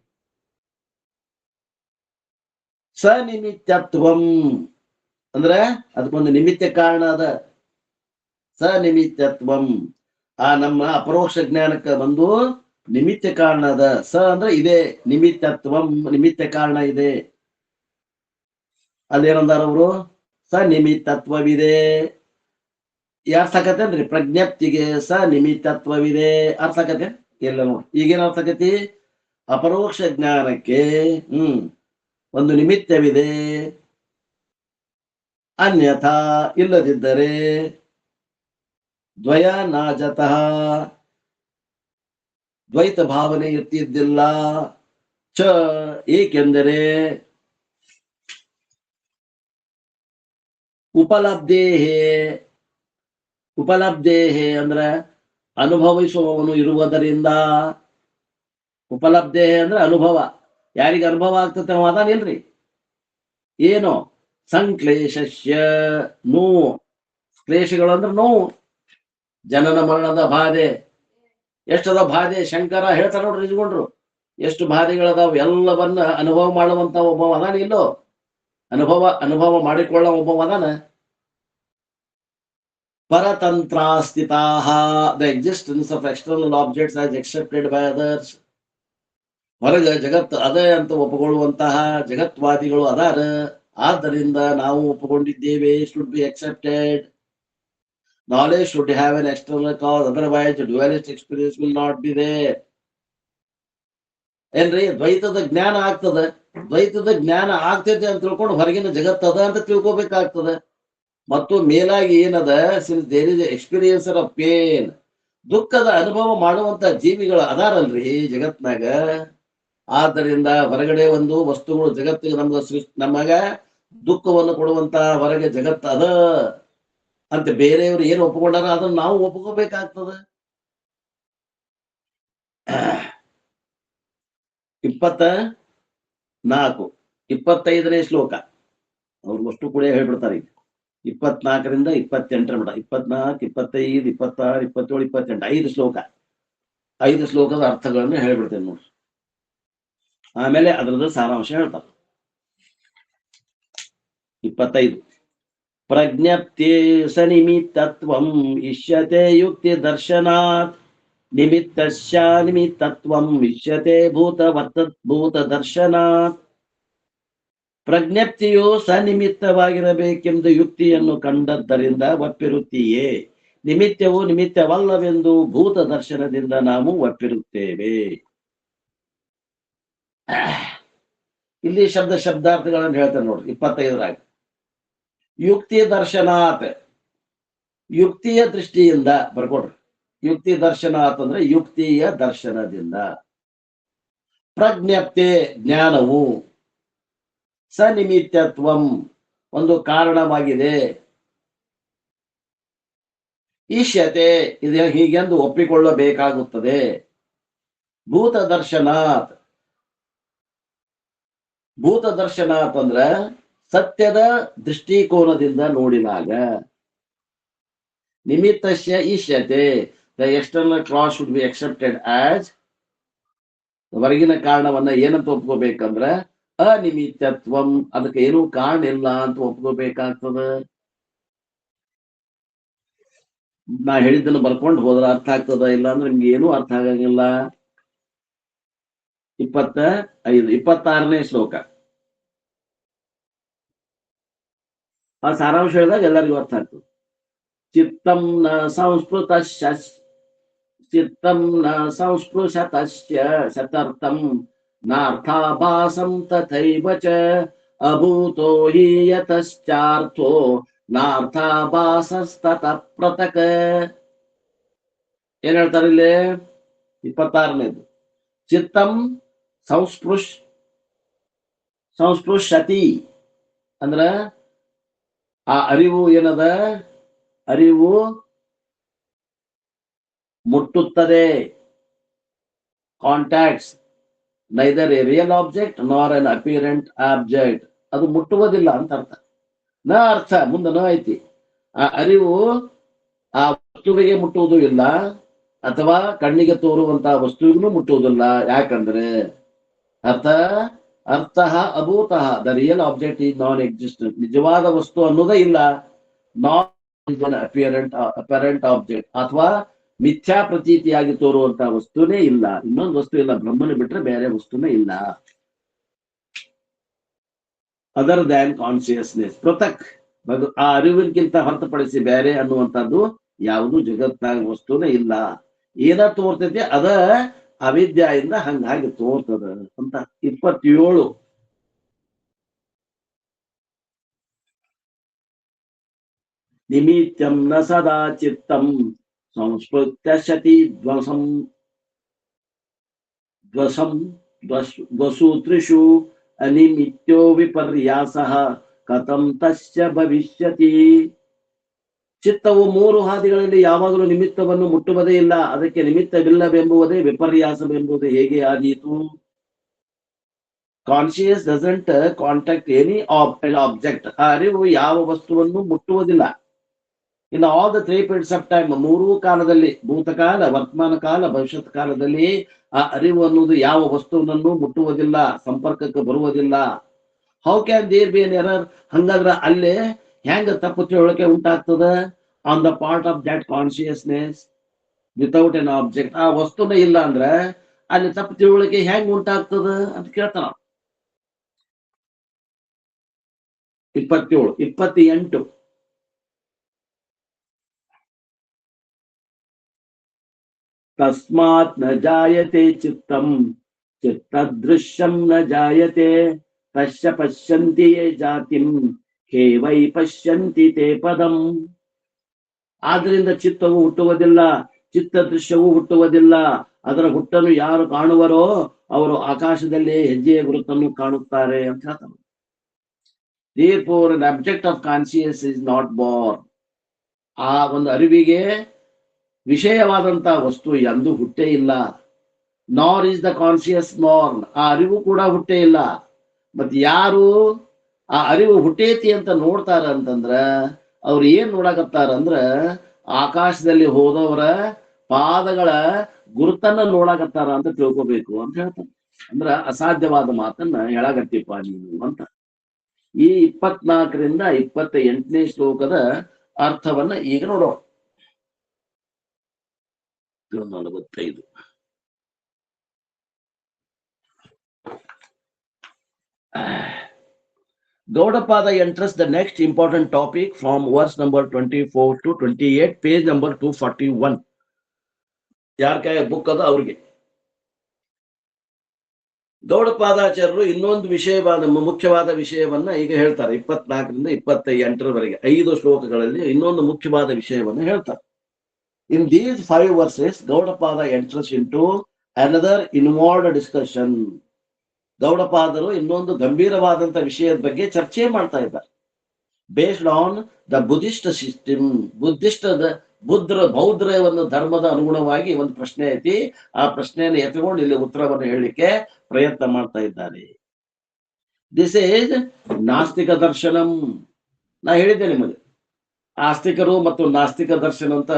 ಸನಿಮಿತ್ಯತ್ವಂ ಅಂದ್ರೆ ಅದಕ್ಕೊಂದು ನಿಮಿತ್ತ ಕಾರಣ ಅದ. ಸನಿಮಿತ್ಯತ್ವಂ ಆ ನಮ್ಮ ಅಪರೋಕ್ಷ ಜ್ಞಾನಕ್ಕೆ ಒಂದು ನಿಮಿತ್ತ ಕಾರಣ ಅದ. ಸ ಅಂದ್ರೆ ಇದೆ, ನಿಮಿತ್ತತ್ವಂ ನಿಮಿತ್ತ ಕಾರಣ ಇದೆ. ಅಲ್ಲೇನಂದಾರ ಅವರು? ಸ ನಿಮಿತ್ತತ್ವವಿದೆ. ಯಾರ್ ಸಾಕತ್ತೇನ್ರಿ? ಪ್ರಜ್ಞಪ್ತಿಗೆ ಸ ನಿಮಿತ್ತತ್ವವಿದೆ. ಅರ್ಥ ಆಕತೆ ಎಲ್ಲ ನೋಡಿ. ಈಗೇನ್ ಅರ್ಥ ಆಕತಿ? ಅಪರೋಕ್ಷ ಜ್ಞಾನಕ್ಕೆ ಒಂದು ನಿಮಿತ್ತವಿದೆ, ಅನ್ಯಥಾ ಇಲ್ಲದಿದ್ದರೆ ದ್ವಯ ನಾಜತಃ ದ್ವೈತ ಭಾವನೆ ಇರ್ತಿದ್ದಿಲ್ಲ. ಚ ಏಕೆಂದರೆ ಉಪಲಬ್ಧೇಹೇ ಅಂದ್ರೆ ಅನುಭವಿಸುವವನು ಇರುವುದರಿಂದ. ಉಪಲಬ್ಧೇಹೇ ಅಂದ್ರೆ ಅನುಭವ. ಯಾರಿಗೆ ಅನುಭವ ಆಗ್ತದೆ ಅದಾನಿಲ್ರಿ. ಏನು? ಸಂಕ್ಲೇಶಸ್ಯ ನೋವು. ಕ್ಲೇಶಗಳು ಅಂದ್ರೆ ನೋವು, ಜನನ ಮರಣದ ಬಾಧೆ. ಎಷ್ಟದ ಬಾಧೆ? ಶಂಕರ ಹೇಳ್ತಾರ ನೋಡ್ರಿ, ನಿಜಗೊಂಡ್ರು ಎಷ್ಟು ಬಾಧೆಗಳದಾವ. ಎಲ್ಲವನ್ನ ಅನುಭವ ಮಾಡುವಂತ ಒಬ್ಬ ಅದಾನ ಇಲ್ಲೋ? ಅನುಭವ ಮಾಡಿಕೊಳ್ಳೋ ಒಬ್ಬ ಅದಾನ. ಪರತಂತ್ರಾಸ್ಥಿತಾಃ the existence of external objects as accepted by others. ಹೊರಗ ಜಗತ್ತು ಅದೇ ಅಂತ ಒಪ್ಪಿಕೊಳ್ಳುವಂತಹ ಜಗತ್ವಾದಿಗಳು ಅದಾರ. ಆದ್ದರಿಂದ ನಾವು ಒಪ್ಪಿಕೊಂಡಿದ್ದೇವೆ. Should be accepted. Knowledge should have an external cause, otherwise the dualist experience will not be there. ಏನ್ರಿ? ದ್ವೈತದ ಜ್ಞಾನ ಆಗ್ತದೆ. ದ್ವೈತದ ಜ್ಞಾನ ಆಗ್ತೈತೆ ಅಂತ ತಿಳ್ಕೊಂಡು ಹೊರಗಿನ ಜಗತ್ತದ ಅಂತ ತಿಳ್ಕೊಬೇಕಾಗ್ತದೆ. ಮತ್ತು ಮೇಲಾಗಿ ಏನದ, since there is experiencer of pain, ದುಃಖದ ಅನುಭವ ಮಾಡುವಂತ ಜೀವಿಗಳು ಅದಾರಲ್ರಿ ಜಗತ್ನಾಗ. ಆದ್ದರಿಂದ ಹೊರಗಡೆ ಒಂದು ವಸ್ತುಗಳು ಜಗತ್ತಿಗೆ ನಮಗ ದುಃಖವನ್ನು ಕೊಡುವಂತ ಹೊರಗೆ ಜಗತ್ತು ಅದ ಅಂತ ಬೇರೆಯವರು ಏನು ಒಪ್ಪಿಕೊಂಡಾರ ಅದನ್ನ ನಾವು ಒಪ್ಕೋಬೇಕಾಗ್ತದೆ. 24, 25ನೇ ಶ್ಲೋಕ ಅವ್ರು ಅಷ್ಟು ಕೂಡ ಹೇಳ್ಬಿಡ್ತಾರೆ. ಈಗ 24ರಿಂದ 28 ಮಟ 24, 25, 26, 27, 28 5 ಶ್ಲೋಕ. 5 ಶ್ಲೋಕದ ಅರ್ಥಗಳನ್ನು ಹೇಳ್ಬಿಡ್ತೇನೆ ನೋಡ್ರಿ. ಆಮೇಲೆ ಅದರದ ಸಾರಾಂಶ ಹೇಳ್ತಾರೆ. 25 ಪ್ರಜ್ಞಪ್ತಿ ಸನಿಮಿತ್ತತ್ವಂ ಇಷ್ಯತೆ ಯುಕ್ತಿ ದರ್ಶನಾತ್ ನಿಮಿತ್ತಸ್ಯ ನಿಮಿತ್ತತ್ವಂ ಇಷ್ಯತೆ ಭೂತ ದರ್ಶನಾತ್. ಪ್ರಜ್ಞಪ್ತಿಯು ಸನಿಮಿತ್ತವಾಗಿರಬೇಕೆಂದು ಯುಕ್ತಿಯನ್ನು ಕಂಡದ್ದರಿಂದ ಒಪ್ಪಿರುತ್ತೀಯೇ. ನಿಮಿತ್ತವು ನಿಮಿತ್ತವಲ್ಲವೆಂದು ಭೂತ ದರ್ಶನದಿಂದ ನಾವು ಒಪ್ಪಿರುತ್ತೇವೆ. ಇಲ್ಲಿ ಶಬ್ದಾರ್ಥಗಳನ್ನು ಹೇಳ್ತಾರೆ ನೋಡ್ರಿ. 25ರಾಗ ಯುಕ್ತಿ ದರ್ಶನಾತ್, ಯುಕ್ತಿಯ ದೃಷ್ಟಿಯಿಂದ ಬರ್ಕೊಡ್ರಿ. ಯುಕ್ತಿ ದರ್ಶನಾತ್ ಅಂದ್ರೆ ಯುಕ್ತಿಯ ದರ್ಶನದಿಂದ. ಪ್ರಜ್ಞಪ್ತಿ ಜ್ಞಾನವು, ಸನಿಮಿತ್ತತ್ವಂ ಒಂದು ಕಾರಣವಾಗಿದೆ, ಈಶ್ಯತೆ ಇದು ಹೀಗೆಂದು ಒಪ್ಪಿಕೊಳ್ಳಬೇಕಾಗುತ್ತದೆ. ಭೂತ ದರ್ಶನಾತ್, ಭೂತ ದರ್ಶನಾತ್ ಅಂದ್ರ ಸತ್ಯದ ದೃಷ್ಟಿಕೋನದಿಂದ ನೋಡಿದಾಗ. ನಿಮಿತ್ತಸ್ಯ ಈಶ್ಯತೆ, the external cause should be accepted as, ಹೊರಗಿನ ಕಾರಣವನ್ನ ಏನಂತ ಒಪ್ಕೋಬೇಕಂದ್ರ ಅನಿಮಿತ್ತತ್ವಂ, ಅದಕ್ಕೆ ಏನೂ ಕಾರಣ ಇಲ್ಲ ಅಂತ ಒಪ್ಕೋಬೇಕಾಗ್ತದ. ನಾ ಹೇಳಿದ್ದನ್ನು ಬರ್ಕೊಂಡು ಹೋದ್ರ ಅರ್ಥ ಆಗ್ತದ, ಇಲ್ಲ ಅಂದ್ರೆ ನಿಮ್ಗೆ ಏನೂ ಅರ್ಥ ಆಗಂಗಿಲ್ಲ. 26ನೇ ಶ್ಲೋಕ ಆ ಸಾರಾಂಶ ಹೇಳಿದಾಗ ಎಲ್ಲರಿಗೂ ಅರ್ಥ ಆಗ್ತದೆ. ಚಿತ್ತಂ ನ ಸಂಸ್ಪೃಶತಶ್ಚ ಶತರ್ಥಂ ನಾರ್ಥಾಭಾಸಂ ತಥೈವ ಚ ಅಭೂತೋ ಹಿ ಯತಶ್ಚಾರ್ಥೋ ನಾರ್ಥಾಭಾಸಸ್ತತಃ ಪೃಥಕ್. ಏನ್ ಹೇಳ್ತಾರೆ ಇಲ್ಲಿ? 26ನೇದು ಚಿತ್ತಂ ಸಂಸ್ಪೃಶತಿ ಅಂದ್ರ ಆ ಅರಿವು ಏನದ, ಅರಿವು ಮುಟ್ಟುತ್ತದೆ. Contacts neither A real object ನಾರ್ ಅನ್ ಅಪಿಯರೆಂಟ್ ಆಬ್ಜೆಕ್ಟ್. ಅದು ಮುಟ್ಟುವುದಿಲ್ಲ ಅಂತ ಅರ್ಥ. ನ ಅರ್ಥ ಮುಂದೆ ನ ಐತಿ. ಆ ಅರಿವು ಆ ವಸ್ತುವಿಗೆ ಮುಟ್ಟುವುದು ಇಲ್ಲ, ಅಥವಾ ಕಣ್ಣಿಗೆ ತೋರುವಂತಹ ವಸ್ತುವಿಗೂ ಮುಟ್ಟುವುದಿಲ್ಲ. ಯಾಕಂದ್ರೆ ಅರ್ಥ ಅಭೂತಃ, the real object is non existent. ನಿಜವಾದ ವಸ್ತು ಅನ್ನೋದೇ ಇಲ್ಲ. ನಾನ್ ಅಪರೆಂಟ್ ಆಬ್ಜೆಕ್ಟ್ ಅಥವಾ ಮಿಥ್ಯಾ ಪ್ರತೀತಿಯಾಗಿ ತೋರುವಂತಹ ವಸ್ತುನೇ ಇಲ್ಲ. ಇನ್ನೊಂದು ವಸ್ತು ಇಲ್ಲ, ಬ್ರಹ್ಮನ ಬಿಟ್ರೆ ಬೇರೆ ವಸ್ತುನೇ ಇಲ್ಲ. ಅದರ್ ದ್ಯಾನ್ ಕಾನ್ಸಿಯಸ್ನೆಸ್, ಪೃಥಕ್, ಆ ಅರಿವಿಗಿಂತ ಹೊರತುಪಡಿಸಿ ಬೇರೆ ಅನ್ನುವಂಥದ್ದು ಯಾವುದು ಜಗತ್ತಾಗ ವಸ್ತುನೇ ಇಲ್ಲ. ಏನ ತೋರ್ತೈತಿ ಅದ ಅವಿದ್ಯೆಯಿಂದ ಹಂಗಾಗಿ ತೋರ್ತದ ಅಂತ. 27 ನಿಮಿತ್ತಂ ನ ಸದಾ ಚಿತ್ತಂ ಸಂಸ್ಪೃತ್ಯ ಶತಿ ದ್ವಸೂತ್ರಿಷು ಅನಿಮಿತ್ಯೋ ವಿಪರ್ಯಾಸಃ ಕಥಂ ತಸ್ಯ ಭವಿಷ್ಯತಿ. ಚಿತ್ತವು 3 ಹಾದಿಗಳಲ್ಲಿ ಯಾವಾಗಲೂ ನಿಮಿತ್ತವನ್ನು ಮುಟ್ಟುವುದೇ ಇಲ್ಲ. ಅದಕ್ಕೆ ನಿಮಿತ್ತವಿಲ್ಲವೆಂಬುವುದೇ ವಿಪರ್ಯಾಸವೆಂಬುದು ಹೇಗೆ ಆದೀತು? Conscious doesn't contact any object. ಆ ಅರಿವು ಯಾವ ವಸ್ತುವನ್ನು ಮುಟ್ಟುವುದಿಲ್ಲ. In all the 3 periods of time, 3 ಕಾಲದಲ್ಲಿ, ಭೂತಕಾಲ, ವರ್ತಮಾನ ಕಾಲ, ಭವಿಷ್ಯತ್ ಕಾಲದಲ್ಲಿ ಆ ಅರಿವು ಅನ್ನೋದು ಯಾವ ವಸ್ತುವನ್ನು ಮುಟ್ಟುವುದಿಲ್ಲ, ಸಂಪರ್ಕಕ್ಕೆ ಬರುವುದಿಲ್ಲ. How can there be an error? ಹಂಗಾದ್ರೆ ಅಲ್ಲೇ ಹೆಂಗ ತಪ್ಪು ತಿಳುವಳಿಕೆ ಉಂಟಾಗ್ತದ? On the part of that consciousness without an object. ಆ ವಸ್ತುನೇ ಇಲ್ಲ ಅಂದ್ರೆ ಅಲ್ಲಿ ತಪ್ಪು ತಿಳುವಳಿಕೆ ಹೆಂಗ್ ಉಂಟಾಗ್ತದ ಅಂತ ಕೇಳ್ತಾನ. 28 ತಸ್ಮಾತ್ ನ ಜಾಯತೆ ಚಿತ್ತಂ ಚಿತ್ತದೃಶ್ಯಂ ನ ಜಾಯತೆ ತಸ್ಯ ಪಶ್ಯಂತಿ ಯೇ ಜಾತಿಂ ಹೇ ವೈ ಪಶ್ಯಂತಿ ತೇ ಪದಂ. ಆದ್ರಿಂದ ಚಿತ್ತವು ಹುಟ್ಟುವುದಿಲ್ಲ, ಚಿತ್ತ ದೃಶ್ಯವು ಹುಟ್ಟುವುದಿಲ್ಲ. ಅದರ ಹುಟ್ಟನ್ನು ಯಾರು ಕಾಣುವರೋ ಅವರು ಆಕಾಶದಲ್ಲಿ ಹೆಜ್ಜೆಯ ಗುರುತನ್ನು ಕಾಣುತ್ತಾರೆ ಅಂತ ಹೇಳ್ತಾರೆ. Therefore, an object of consciousness is not born. ಆ ಒಂದು ಅರಿವಿಗೆ ವಿಷಯವಾದಂತಹ ವಸ್ತು ಎಂದೂ ಹುಟ್ಟೇ ಇಲ್ಲ. ನಾರ್ ಇಸ್ ದ ಕಾನ್ಶಿಯಸ್ ಬಾರ್ನ್. ಆ ಅರಿವು ಕೂಡ ಹುಟ್ಟೇ ಇಲ್ಲ. ಮತ್ ಯಾರು ಆ ಅರಿವು ಹುಟ್ಟೇತಿ ಅಂತ ನೋಡ್ತಾರ ಅಂತಂದ್ರ ಅವ್ರು ಏನ್ ನೋಡಕತ್ತಾರ ಅಂದ್ರ ಆಕಾಶದಲ್ಲಿ ಹೋದವರ ಪಾದಗಳ ಗುರುತನ್ನ ನೋಡಕತ್ತಾರ ಅಂತ ತಿಳ್ಕೊಬೇಕು ಅಂತ ಹೇಳ್ತಾರೆ. ಅಂದ್ರ ಅಸಾಧ್ಯವಾದ ಮಾತನ್ನ ಹೇಳಾಕತ್ತಿಪ್ಪ ನೀನು ಅಂತ. ಈ 24ರಿಂದ 28ನೇ ಶ್ಲೋಕದ ಅರ್ಥವನ್ನ ಈಗ ನೋಡೋಣ. 45. Gaudapada enters the next important topic from verse number 24 to 28, page number 241. ಯಾರ ಕೈ ಬುಕ್ ಅದ ಅವ್ರಿಗೆ. ಗೌಡಪಾದಾಚಾರ್ಯರು ಇನ್ನೊಂದು ವಿಷಯವಾದ ಮುಖ್ಯವಾದ ವಿಷಯವನ್ನ ಈಗ ಹೇಳ್ತಾರೆ. 24ರಿಂದ 28ರವರೆಗೆ 5 ಶ್ಲೋಕಗಳಲ್ಲಿ ಇನ್ನೊಂದು ಮುಖ್ಯವಾದ ವಿಷಯವನ್ನ ಹೇಳ್ತಾರೆ. In these 5 verses, Gaudapada enters into another involved discussion. ಗೌಡಪಾದರು ಇನ್ನೊಂದು ಗಂಭೀರವಾದಂತ ವಿಷಯದ ಬಗ್ಗೆ ಚರ್ಚೆ ಮಾಡ್ತಾ ಇದ್ದಾರೆ. Based on the Buddhist system. ಬೌದ್ಧ ಒಂದು ಧರ್ಮದ ಅನುಗುಣವಾಗಿ ಒಂದು ಪ್ರಶ್ನೆ ಐತಿ. ಆ ಪ್ರಶ್ನೆಯನ್ನು ಎತ್ಕೊಂಡು ಇಲ್ಲಿ ಉತ್ತರವನ್ನು ಹೇಳಲಿಕ್ಕೆ ಪ್ರಯತ್ನ ಮಾಡ್ತಾ ಇದ್ದಾರೆ. ದಿಸ್ ಈಸ್ ನಾಸ್ತಿಕ ದರ್ಶನಂ. ನಾ ಹೇಳಿದ್ದೆ ನಿಮಗೆ ಆಸ್ತಿಕರು ಮತ್ತು ನಾಸ್ತಿಕ ದರ್ಶನ ಅಂತ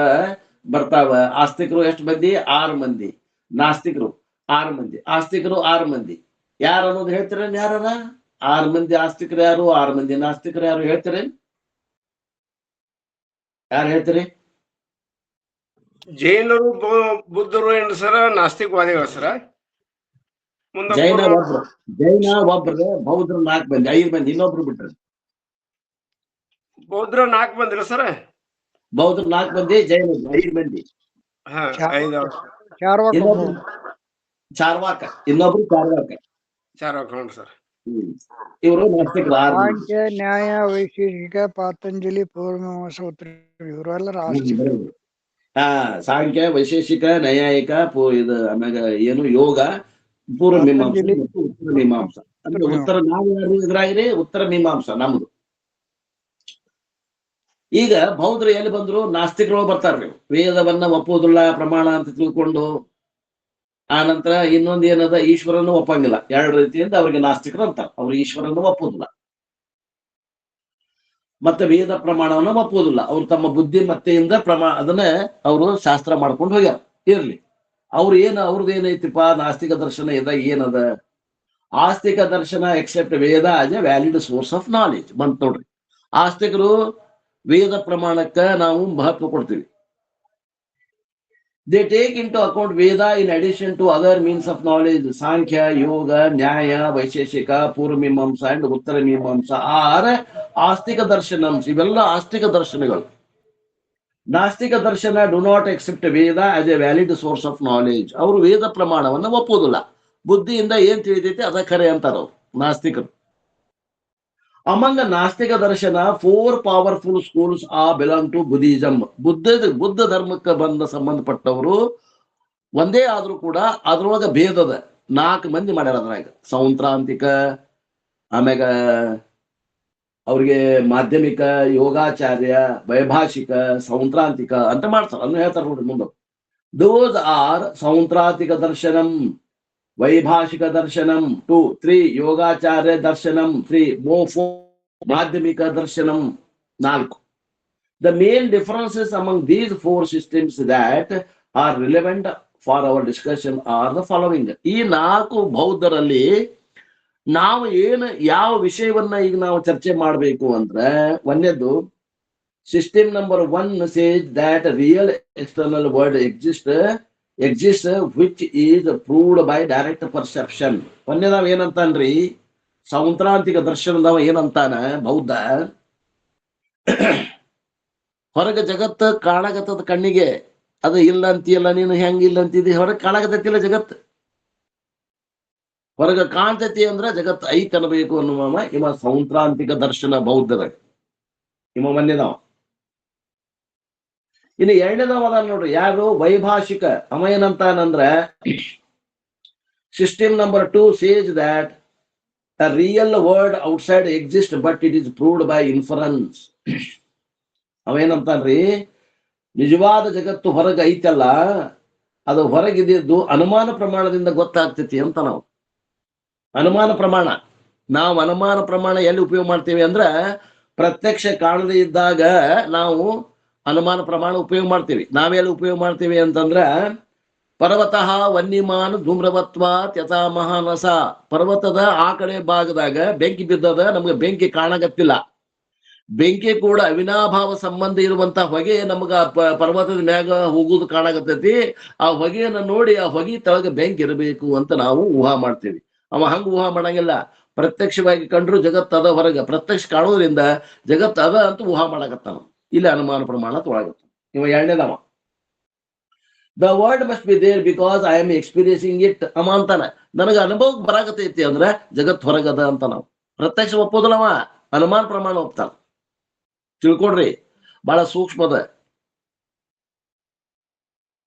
ಬರ್ತಾವ. ಆಸ್ತಿಕರು ಎಷ್ಟು ಮಂದಿ? 6 ಮಂದಿ. ನಾಸ್ತಿಕರು 6 ಮಂದಿ. ಆಸ್ತಿಕರು 6 ಮಂದಿ. ಯಾರು ಅನ್ನೋದು ಹೇಳ್ತೀರೇನ್? ಯಾರ 6 ಮಂದಿ ಆಸ್ತಿಕರು ಯಾರು? 6 ಮಂದಿ ನಾಸ್ತಿಕರು ಯಾರು ಹೇಳ್ತೀರೇನ್? ಯಾರು ಹೇಳ್ತೀರಿ? ಜೈನರು ಬುದ್ಧರು ಏನು ಸರ? ನಾಸ್ತಿಕವಾದಿಗಳು ಸರ? ಜೈನ ಒಬ್ರು, ಬೌದ್ಧರು 4 ಮಂದಿ, 5 ಮಂದಿ. ಇನ್ನೊಬ್ರು ಬಿಟ್ರೆ ಬೌದ್ಧರು 4 ಮಂದಿ ಸರ? ಬೌದ್ಧರು 4 ಮಂದಿ, ಜೈನ 5 ಮಂದಿ. ಚಾರ್ವಾಕ, ಇನ್ನೊಬ್ರು ಚಾರ್ವಾಕ ಸರ್. ಇವರು ನಾಸ್ತಿಕರು. ಸಾಂಖ್ಯ, ನ್ಯಾಯ, ವೈಶೇಷಿಕ, ಪಾತಂಜಲಿ, ಪೂರ್ವಮೀಮಾಂಸ, ಉತ್ತರ ಇವರೆಲ್ಲ ಆಸ್ತಿಕರು. ಸಾಂಖ್ಯ, ವೈಶೇಷಿಕ, ನೈಯಾಯಿಕ, ಇದು ಆಮ್ಯಾಗ ಏನು ಯೋಗ, ಪೂರ್ವ ಮೀಮಾಂಸ ಮತ್ತು ಉತ್ತರ ಮೀಮಾಂಸ. ಅಂದ್ರೆ ಉತ್ತರ ನಾವು ಯಾರು ಇದ್ರಾಗ್ರಿ? ಉತ್ತರ ಮೀಮಾಂಸ ನಮ್ದು. ಈಗ ಬೌದ್ಧರು ಎಲ್ಲಿ ಬಂದ್ರು? ನಾಸ್ತಿಕರು ಬರ್ತಾರ್ರಿ. ವೇದವನ್ನ ಒಪ್ಪುವುದಿಲ್ಲ ಪ್ರಮಾಣ ಅಂತ ತಿಳ್ಕೊಂಡು. ಆ ನಂತರ ಇನ್ನೊಂದು ಏನದ, ಈಶ್ವರನ್ನು ಒಪ್ಪಂಗಿಲ್ಲ. 2 ರೀತಿಯಿಂದ ಅವ್ರಿಗೆ ನಾಸ್ತಿಕರು ಅಂತಾರೆ. ಅವ್ರು ಈಶ್ವರನ್ನು ಒಪ್ಪುವುದಿಲ್ಲ ಮತ್ತೆ ವೇದ ಪ್ರಮಾಣವನ್ನು ಒಪ್ಪುವುದಿಲ್ಲ. ಅವ್ರು ತಮ್ಮ ಬುದ್ಧಿಮತ್ತೆಯಿಂದ ಅದನ್ನ ಅವರು ಶಾಸ್ತ್ರ ಮಾಡ್ಕೊಂಡು ಹೋಗ್ಯಾರ. ಇರ್ಲಿ, ಅವ್ರದ್ದು ಏನೈತಿಪ್ಪ? ನಾಸ್ತಿಕ ದರ್ಶನ ಏನದ? Astika darshana accept Veda as a valid source of knowledge ಬಂತ ನೋಡ್ರಿ. ಆಸ್ತಿಕರು ವೇದ ಪ್ರಮಾಣಕ್ಕ ನಾವು ಮಹತ್ವ ಕೊಡ್ತೀವಿ. They take into account Veda in addition to other means of knowledge. Sankhya, Yoga, Nyaya, Vaisheshika, Purvamimamsa and Uttaramimamsa are Astika Darshanams. ಇವೆಲ್ಲ ಆಸ್ತಿಕ ದರ್ಶನಗಳು. ನಾಸ್ತಿಕ ದರ್ಶನ do not accept Veda as a valid source of knowledge. ಅವರು ವೇದ ಪ್ರಮಾಣವನ್ನು ಒಪ್ಪುವುದಿಲ್ಲ. ಬುದ್ಧಿಯಿಂದ ಏನ್ ತಿಳಿದೈತಿ ಅದ ಖರೆ ಅಂತಾರ ಅವ್ರು ನಾಸ್ತಿಕರು. Among the Nastika Darshana, 4 powerful schools belong to Buddhism. Buddha ಧರ್ಮಕ್ಕೆ ಬಂದ ಸಂಬಂಧಪಟ್ಟವರು ಒಂದೇ ಆದ್ರೂ ಕೂಡ ಅದ್ರೊಳಗ ಭೇದದ 4 ಮಂದಿ ಮಾಡ್ಯಾರ. ಅದ್ರಾಗ ಸೌಂತ್ರಾಂತಿಕ, ಆಮ್ಯಾಗ ಅವ್ರಿಗೆ ಮಾಧ್ಯಮಿಕ, ಯೋಗಾಚಾರ್ಯ, ವೈಭಾಷಿಕ, ಸೌಂತ್ರಾಂತಿಕ ಅಂತ ಮಾಡ್ತಾರ. ಅದನ್ನ ಹೇಳ್ತಾರ ನೋಡ್ರಿ ಮುಂದೆ. ದೋಸ್ ಆರ್ ಸೌಂತ್ರಾಂತಿಕ ದರ್ಶನಂ, ವೈಭಾಷಿಕ ದರ್ಶನಂ 2, 3 ಯೋಗಾಚಾರ್ಯ ದರ್ಶನಂ 3, 4 ಮಾಧ್ಯಮಿಕ ದರ್ಶನಂ 4. The main differences among these 4 systems that are relevant for our discussion are the following. ಈ 4 ಬೌದ್ಧರಲ್ಲಿ ನಾವು ಯಾವ ವಿಷಯವನ್ನ ಈಗ ನಾವು ಚರ್ಚೆ ಮಾಡಬೇಕು ಅಂದ್ರೆ, ಒಂದೇದು system number 1 says that real external world exists which is proved by direct perception. ಒಂದೇದಾವ ಏನಂತಾನ್ರಿ? ಸೌಂತ್ರಾಂತಿಕ ದರ್ಶನದವ ಏನಂತಾನ ಬೌದ್ಧ, ಹೊರಗ ಜಗತ್ತು ಕಾಣಕತ್ತದ ಕಣ್ಣಿಗೆ, ಅದು ಇಲ್ಲ ಅಂತೀಯಲ್ಲ ನೀನು, ಹೆಂಗ ಇಲ್ಲ ಅಂತಿದಿ? ಹೊರಗೆ ಕಾಣಕತ್ತಿಲ್ಲ ಜಗತ್ತು, ಹೊರಗ ಕಾಣ್ತತಿ ಅಂದ್ರ ಜಗತ್ತು ಐತ್ ಅನ್ಬೇಕು ಅನ್ನುವ ಇವ ಸೌಂತ್ರಾಂತಿಕ ದರ್ಶನ ಬೌದ್ಧದ. ಇವ ಒಂದೇದಾವ. ಇನ್ನು 2ನೇದಾವ ಅದ ನೋಡ್ರಿ, ಯಾರು? ವೈಭಾಷಿಕ. ಅವ ಏನಂತಾನಂದ್ರ system number 2 says that a real world outside exists but it is proved by inference. ಅವ ಏನಂತಾನ್ರಿ, ನಿಜವಾದ ಜಗತ್ತು ಹೊರಗ ಐತಲ್ಲ, ಅದು ಹೊರಗಿದ್ದು ಅನುಮಾನ ಪ್ರಮಾಣದಿಂದ ಗೊತ್ತಾಗ್ತೈತಿ ಅಂತ. ನಾವು ಅನುಮಾನ ಪ್ರಮಾಣ ಎಲ್ಲಿ ಉಪಯೋಗ ಮಾಡ್ತೇವೆ ಅಂದ್ರ ಪ್ರತ್ಯಕ್ಷ ಕಾಣದೇ ಇದ್ದಾಗ ನಾವು ಅನುಮಾನ ಪ್ರಮಾಣ ಉಪಯೋಗ ಮಾಡ್ತೀವಿ. ನಾವೆಲ್ಲ ಉಪಯೋಗ ಮಾಡ್ತೀವಿ ಅಂತಂದ್ರ ಪರ್ವತಃ ವನ್ಯಮಾನ ಧೂಮ್ರವತ್ವಾತ್ ಯಥಾ ಮಹಾನಸ. ಪರ್ವತದ ಆ ಕಡೆ ಭಾಗದಾಗ ಬೆಂಕಿ ಬಿದ್ದದ, ನಮ್ಗೆ ಬೆಂಕಿ ಕಾಣಗತ್ತಿಲ್ಲ. ಬೆಂಕಿ ಕೂಡ ಅವಿನಾಭಾವ ಸಂಬಂಧ ಇರುವಂತ ಹೊಗೆ ನಮಗ ಪರ್ವತದ ಮ್ಯಾಗ ಹೋಗುದು ಕಾಣಾಗತ್ತೈತಿ. ಆ ಹೊಗೆಯನ್ನ ನೋಡಿ ಆ ಹೊಗೆ ತಳಗ ಬೆಂಕಿ ಇರಬೇಕು ಅಂತ ನಾವು ಊಹಾ ಮಾಡ್ತೀವಿ. ಅವ ಹಂಗ ಊಹಾ ಮಾಡಂಗಿಲ್ಲ. ಪ್ರತ್ಯಕ್ಷವಾಗಿ ಕಂಡ್ರು ಜಗತ್ ಅದ ಹೊರಗ, ಪ್ರತ್ಯಕ್ಷ ಕಾಣೋದ್ರಿಂದ ಜಗತ್ ಅದ ಅಂತ ಊಹಾ ಮಾಡಕತ್ತಾನ. ಇಲ್ಲಿ ಅನುಮಾನ ಪ್ರಮಾಣ ತೊಳಗತ್ತ. ಇವ ಎರಡನೇದವ. The world must be there because I am experiencing it ಅವ ಅಂತಾನ. ನನಗ ಅನುಭವಕ್ಕೆ ಬರಾಕತೈತಿ ಅಂದ್ರೆ ಜಗತ್ ಹೊರಗದ ಅಂತ ನಾವು ಪ್ರತ್ಯಕ್ಷ ಒಪ್ಪೋದಿಲ್ಲವ, ಅನುಮಾನ ಪ್ರಮಾಣ ಒಪ್ತಾನ. ತಿಳ್ಕೊಡ್ರಿ, ಬಹಳ ಸೂಕ್ಷ್ಮದ.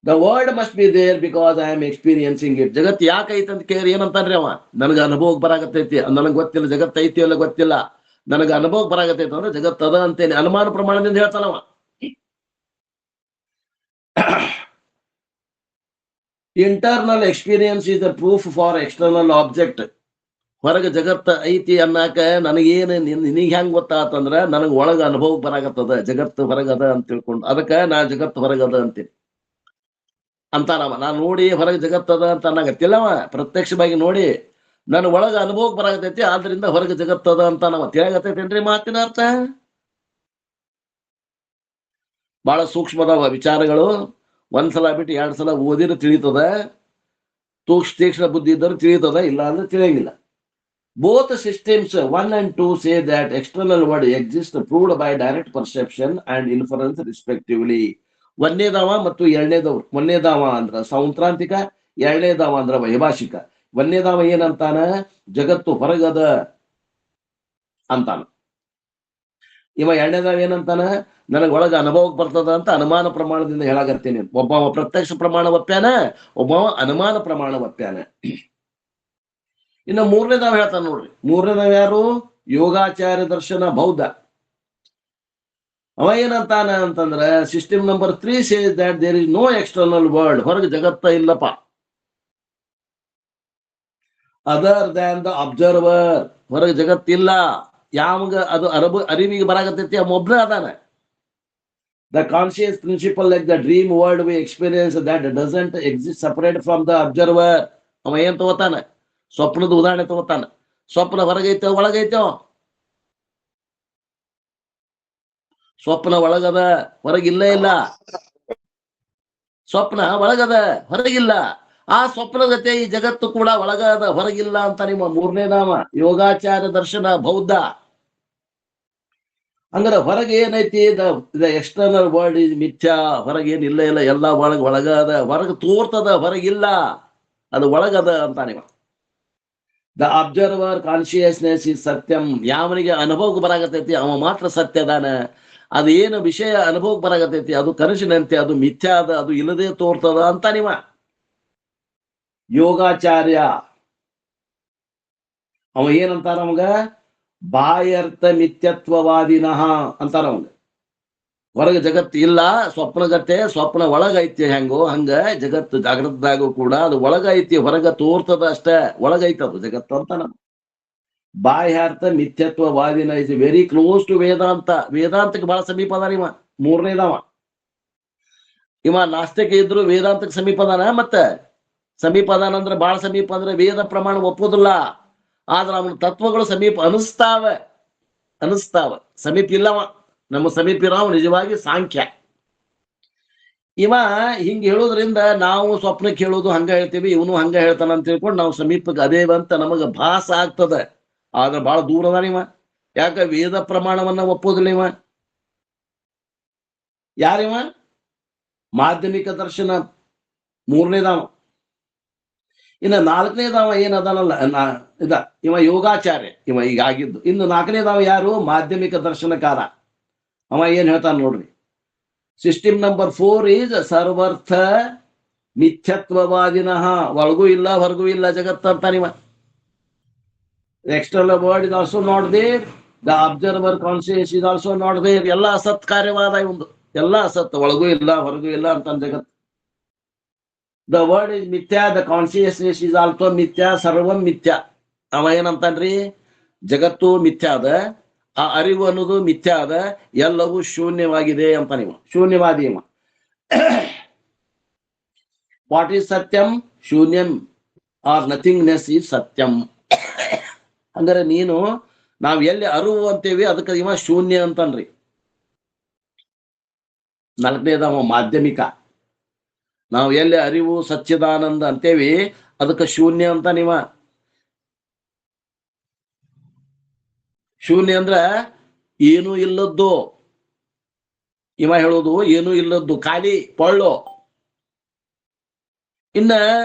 The world must be there because I am experiencing it. ಜಗತ್ ಯಾಕೆ ಐತಿ ಅಂತ ಕೇಳಿ ಏನಂತಾನ್ರಿ ಅವ? ನನಗ ಅನುಭವಕ್ಕೆ ಬರಾಕತೈತಿ, ನನಗೆ ಗೊತ್ತಿಲ್ಲ ಜಗತ್ ಐತಿ ಅಲ್ಲ ಗೊತ್ತಿಲ್ಲ, ನನಗ ಅನುಭವಕ್ಕೆ ಬರಾಕತೈತಿ ಅಂದ್ರೆ ಜಗತ್ ಅದ ಅಂತೇನೆ ಅನುಮಾನ ಪ್ರಮಾಣದಿಂದ ಹೇಳ್ತಾನವ. Internal experience is the proof for external object. ಹೊರಗೆ ಜಗತ್ತ ಐತಿ ಅನ್ನಕ ನನಗೇನು ನಿನಗೆ ಹೆಂಗ್ ಗೊತ್ತಾತಂದ್ರ ನನಗೆ ಒಳಗ ಅನುಭವ ಬರಾಕತ್ತದ ಜಗತ್ತು ಹೊರಗದ ಅಂತ ತಿಳ್ಕೊಂಡು, ಅದಕ್ಕೆ ನಾ ಜಗತ್ತು ಹೊರಗದ ಅಂತೀನಿ ಅಂತಾನವ. ನಾ ನೋಡಿ ಹೊರಗೆ ಜಗತ್ತದ ಅಂತ ಅನ್ನಕತ್ತಿಲ್ಲವ, ಪ್ರತ್ಯಕ್ಷವಾಗಿ ನೋಡಿ ನನ್ನ ಒಳಗ ಅನುಭವಕ್ಕೆ ಬರಾಕತೈತಿ, ಆದ್ರಿಂದ ಹೊರಗೆ ಜಗತ್ತದ ಅಂತಾನವ. ತಿಳಿಯಾಗತೈತೇನ್ರಿ ಮಾತಿನ ಅರ್ಥ? ಬಹಳ ಸೂಕ್ಷ್ಮದವ ವಿಚಾರಗಳು. ಒಂದ್ಸಲ ಬಿಟ್ಟು 2 ಸಲ ಓದಿದ್ರೆ ತಿಳಿತದ. ತೀಕ್ಷ್ಣ ಬುದ್ಧಿ ಇದ್ದರೆ ತಿಳಿತದ, ಇಲ್ಲ ಅಂದ್ರೆ ತಿಳಿಯಂಗಿಲ್ಲ. Both systems 1 and 2 say that external world exists proved by direct perception and inference respectively. ಒಂದನೇದಾವ ಮತ್ತು ಎರಡನೇದವ್ರು. ಒಂದನೇದಾವ ಅಂದ್ರ ಸೌಂತ್ರಾಂತಿಕ, ಎರಡನೇದಾವ ಅಂದ್ರ ವೈಭಾಷಿಕ. ಒಂದನೇದಾವ ಏನಂತಾನ? ಜಗತ್ತು ಹೊರಗದ ಅಂತಾನ. ಇವ ಎರಡನೇದಾವ ಏನಂತಾನ? ನನಗೊಳಗ ಅನುಭವಕ್ಕೆ ಬರ್ತದ ಅಂತ ಅನುಮಾನ ಪ್ರಮಾಣದಿಂದ ಹೇಳಾಗತ್ತೇನೆ. ಒಬ್ಬವ ಪ್ರತ್ಯಕ್ಷ ಪ್ರಮಾಣ ಒಪ್ಪ್ಯಾನ, ಒಬ್ಬವ ಅನುಮಾನ ಪ್ರಮಾಣ ಒಪ್ಪ್ಯಾನ. ಇನ್ನು ಮೂರನೇದಾವ ಹೇಳ್ತಾನ ನೋಡ್ರಿ. ಮೂರನೇದಾವ ಯಾರು? ಯೋಗಾಚಾರ್ಯ ದರ್ಶನ ಬೌದ್ಧ. ಅವ ಏನಂತಾನ ಅಂತಂದ್ರ system number 3 says that there is no external world. ಹೊರಗೆ ಜಗತ್ತ ಇಲ್ಲಪ್ಪ. Other than the observer. ಹೊರಗೆ ಜಗತ್ತಿಲ್ಲ. ಯಾವಾಗ ಅದು ಅರಿವಿಗೆ ಬರಾಕತ್ತೈತಿ ಅವ ಒಬ್ಬನೇ ಅದಾನ. The conscious principle like the dream world we experience that doesn't exist separate from the observer. ಅವ ಏನ್ ತಗೋತಾನ? ಸ್ವಪ್ನದ ಉದಾಹರಣೆ ತಗೋತಾನ. ಸ್ವಪ್ನ ಹೊರಗೈತೋ ಒಳಗೈತೋ? ಸ್ವಪ್ನ ಒಳಗದ, ಹೊರಗಿಲ್ಲೇ ಇಲ್ಲ. ಸ್ವಪ್ನ ಒಳಗದ, ಹೊರಗಿಲ್ಲ. ಆ ಸ್ವಪ್ನದ ಗತೆ ಈ ಜಗತ್ತು ಕೂಡ ಒಳಗದ, ಹೊರಗಿಲ್ಲ ಅಂತ ನಿಮ್ಮ ಮೂರನೇದಾವ ಯೋಗಾಚಾರ ದರ್ಶನ ಬೌದ್ಧ. ಅಂದ್ರೆ ಹೊರಗೆ ಏನೈತಿ? ದ ಎಕ್ಸ್ಟರ್ನಲ್ ವರ್ಲ್ಡ್ ಇಸ್ ಮಿಥ್ಯಾ. ಹೊರಗೇನು ಇಲ್ಲ ಇಲ್ಲ, ಎಲ್ಲ ಒಳಗದ. ಹೊರಗೆ ತೋರ್ತದ, ಹೊರಗಿಲ್ಲ, ಅದು ಒಳಗದ ಅಂತಾನಿವ. ದ ಅಬ್ಸರ್ವರ್ ಕಾನ್ಶಿಯಸ್ನೆಸ್ ಇಸ್ ಸತ್ಯಂ. ಯಾವನಿಗೆ ಅನುಭವಕ್ಕೆ ಬರಾಕತೈತಿ ಅವ ಮಾತ್ರ ಸತ್ಯದಾನ. ಅದು ಏನು ವಿಷಯ ಅನುಭವಕ್ಕೆ ಬರಾಕತೈತಿ ಅದು ಕನಸಿನಂತೆ, ಅದು ಮಿಥ್ಯಾ ಅದ, ಅದು ಇಲ್ಲದೆ ತೋರ್ತದ ಅಂತಾನಿವ ಯೋಗಾಚಾರ್ಯ. ಅವ ಏನಂತಾರ ಅವಂಗ? ಬಾಹ್ಯರ್ಥ ಮಿಥ್ಯತ್ವವಾದಿನಃ ಅಂತಾರ ಅವಂಗ. ಹೊರಗೆ ಜಗತ್ತು ಇಲ್ಲ, ಸ್ವಪ್ನಗತ್ತೆ. ಸ್ವಪ್ನ ಒಳಗೈತಿ ಹೆಂಗೋ ಹಂಗ ಜಗತ್ತು ಜಾಗೃತದಾಗೂ ಕೂಡ ಅದು ಒಳಗೈತಿ, ಹೊರಗ ತೋರ್ತದ ಅಷ್ಟೇ, ಒಳಗೈತದು ಜಗತ್ತು ಅಂತ. ನಮ್ಮ ಬಾಹ್ಯಾರ್ಥ ಮಿಥ್ಯತ್ವವಾದಿನ ಇಸ್ ವೆರಿ ಕ್ಲೋಸ್ ಟು ವೇದಾಂತ. ವೇದಾಂತಕ್ಕೆ ಬಹಳ ಸಮೀಪ ಅದಾನ ಇವ ಮೂರನೇದವ. ಇವ ನಾಸ್ತಿಕ ಇದ್ರು ವೇದಾಂತಕ್ಕೆ ಸಮೀಪ ಅದಾನ. ಮತ್ತೆ ಸಮೀಪ ಅದಾನ ಅಂದ್ರೆ ಬಹಳ ಸಮೀಪ ಅಂದ್ರೆ ವೇದ ಪ್ರಮಾಣ ಒಪ್ಪೋದಿಲ್ಲ, ಆದ್ರೆ ಅವನ ತತ್ವಗಳು ಸಮೀಪ ಅನಿಸ್ತಾವ. ಸಮೀಪ ಇಲ್ಲವ. ನಮ್ಮ ಸಮೀಪ ಇರೋವ ನಿಜವಾಗಿ ಸಾಂಖ್ಯ. ಇವ ಹಿಂಗ ಹೇಳೋದ್ರಿಂದ ನಾವು ಸ್ವಪ್ನಕ್ಕೆ ಹೇಳೋದು ಹಂಗ ಹೇಳ್ತೀವಿ, ಇವನು ಹಂಗ ಹೇಳ್ತಾನ ಅಂತ ತಿಳ್ಕೊಂಡು ನಾವು ಸಮೀಪಕ್ಕೆ ಅದೇವಂತ ನಮಗ ಭಾಸ ಆಗ್ತದೆ. ಆದ್ರೆ ಬಹಳ ದೂರ ಅದಾನ ಇವ. ಯಾಕ? ವೇದ ಪ್ರಮಾಣವನ್ನ ಒಪ್ಪೋದಿಲ್ಲ ಇವ. ಯಾರಿವ? ಮಾಧ್ಯಮಿಕ ದರ್ಶನ ಮೂರನೇದಾವ. ಇನ್ನು ನಾಲ್ಕನೇದಾವ ಏನದಾನಲ್ಲ ಇವ ಯೋಗಾಚಾರ್ಯ. ಇವ ಈಗ ಆಗಿದ್ದು. ಇನ್ನು ನಾಲ್ಕನೇದಾವ ಯಾರು? ಮಾಧ್ಯಮಿಕ ದರ್ಶನಕಾರ. ಅವ ಏನ್ ಹೇಳ್ತಾನ ನೋಡ್ರಿ. ಸಿಸ್ಟಮ್ ನಂಬರ್ 4 ಈಸ್ ಸರ್ವರ್ಥ ಮಿಥ್ಯತ್ವವಾದಿನಃ. ಒಳಗೂ ಇಲ್ಲ, ಹೊರಗೂ ಇಲ್ಲ ಜಗತ್ತ ಅಂತಾನಿವ. External world is also not there. The observer conscious is also not there. ಎಲ್ಲ ಅಸತ್ ಕಾರ್ಯವಾದ ಇವಂದು. ಎಲ್ಲ ಅಸತ್, ಒಳಗೂ ಇಲ್ಲ, ಹೊರಗೂ ಇಲ್ಲ ಅಂತ ಜಗತ್. ದ ವರ್ಲ್ಡ್ ಇಸ್ ಮಿಥ್ಯಾ, ದ ಕಾನ್ಶಿಯಸ್ನೆಸ್ ಇಸ್ ಆಲ್ಸೋ ಮಿಥ್ಯಾ, ಸರ್ವಂ ಮಿಥ್ಯಾ. ಅವ ಏನಂತಾನ್ರಿ? ಜಗತ್ತು ಮಿಥ್ಯಾ ಅದ, ಆ ಅರಿವು ಅನ್ನೋದು ಮಿಥ್ಯ ಅದ, ಎಲ್ಲವೂ ಶೂನ್ಯವಾಗಿದೆ ಅಂತ ನೀವು ಶೂನ್ಯವಾದಿ ಇವ. ವಾಟ್ ಈಸ್ ಸತ್ಯಂ? ಶೂನ್ಯಂ ಆರ್ ನಥಿಂಗ್ನೆಸ್ ಈಸ್ ಸತ್ಯಂ. ಹಂಗಾರೆ ನೀನು ನಾವ್ ಎಲ್ಲಿ ಅರಿವು ಅಂತೇವಿ ಅದಕ್ಕೆ ಇವ ಶೂನ್ಯ ಅಂತನ್ರಿ. ನಾಲ್ಕನೇದವ ಮಾಧ್ಯಮಿಕ. ನಾವು ಎಲ್ಲಿ ಅರಿವು ಸಚ್ಚಿದಾನಂದ ಅಂತೇವಿ ಅದಕ್ಕೆ ಶೂನ್ಯ ಅಂತ ನೀವ. ಶೂನ್ಯ ಅಂದ್ರ ಏನೂ ಇಲ್ಲದ್ದು. ಇವ ಹೇಳೋದು ಏನೂ ಇಲ್ಲದ್ದು, ಖಾಲಿ ಪೊಳ್ಳು. ಇನ್ನ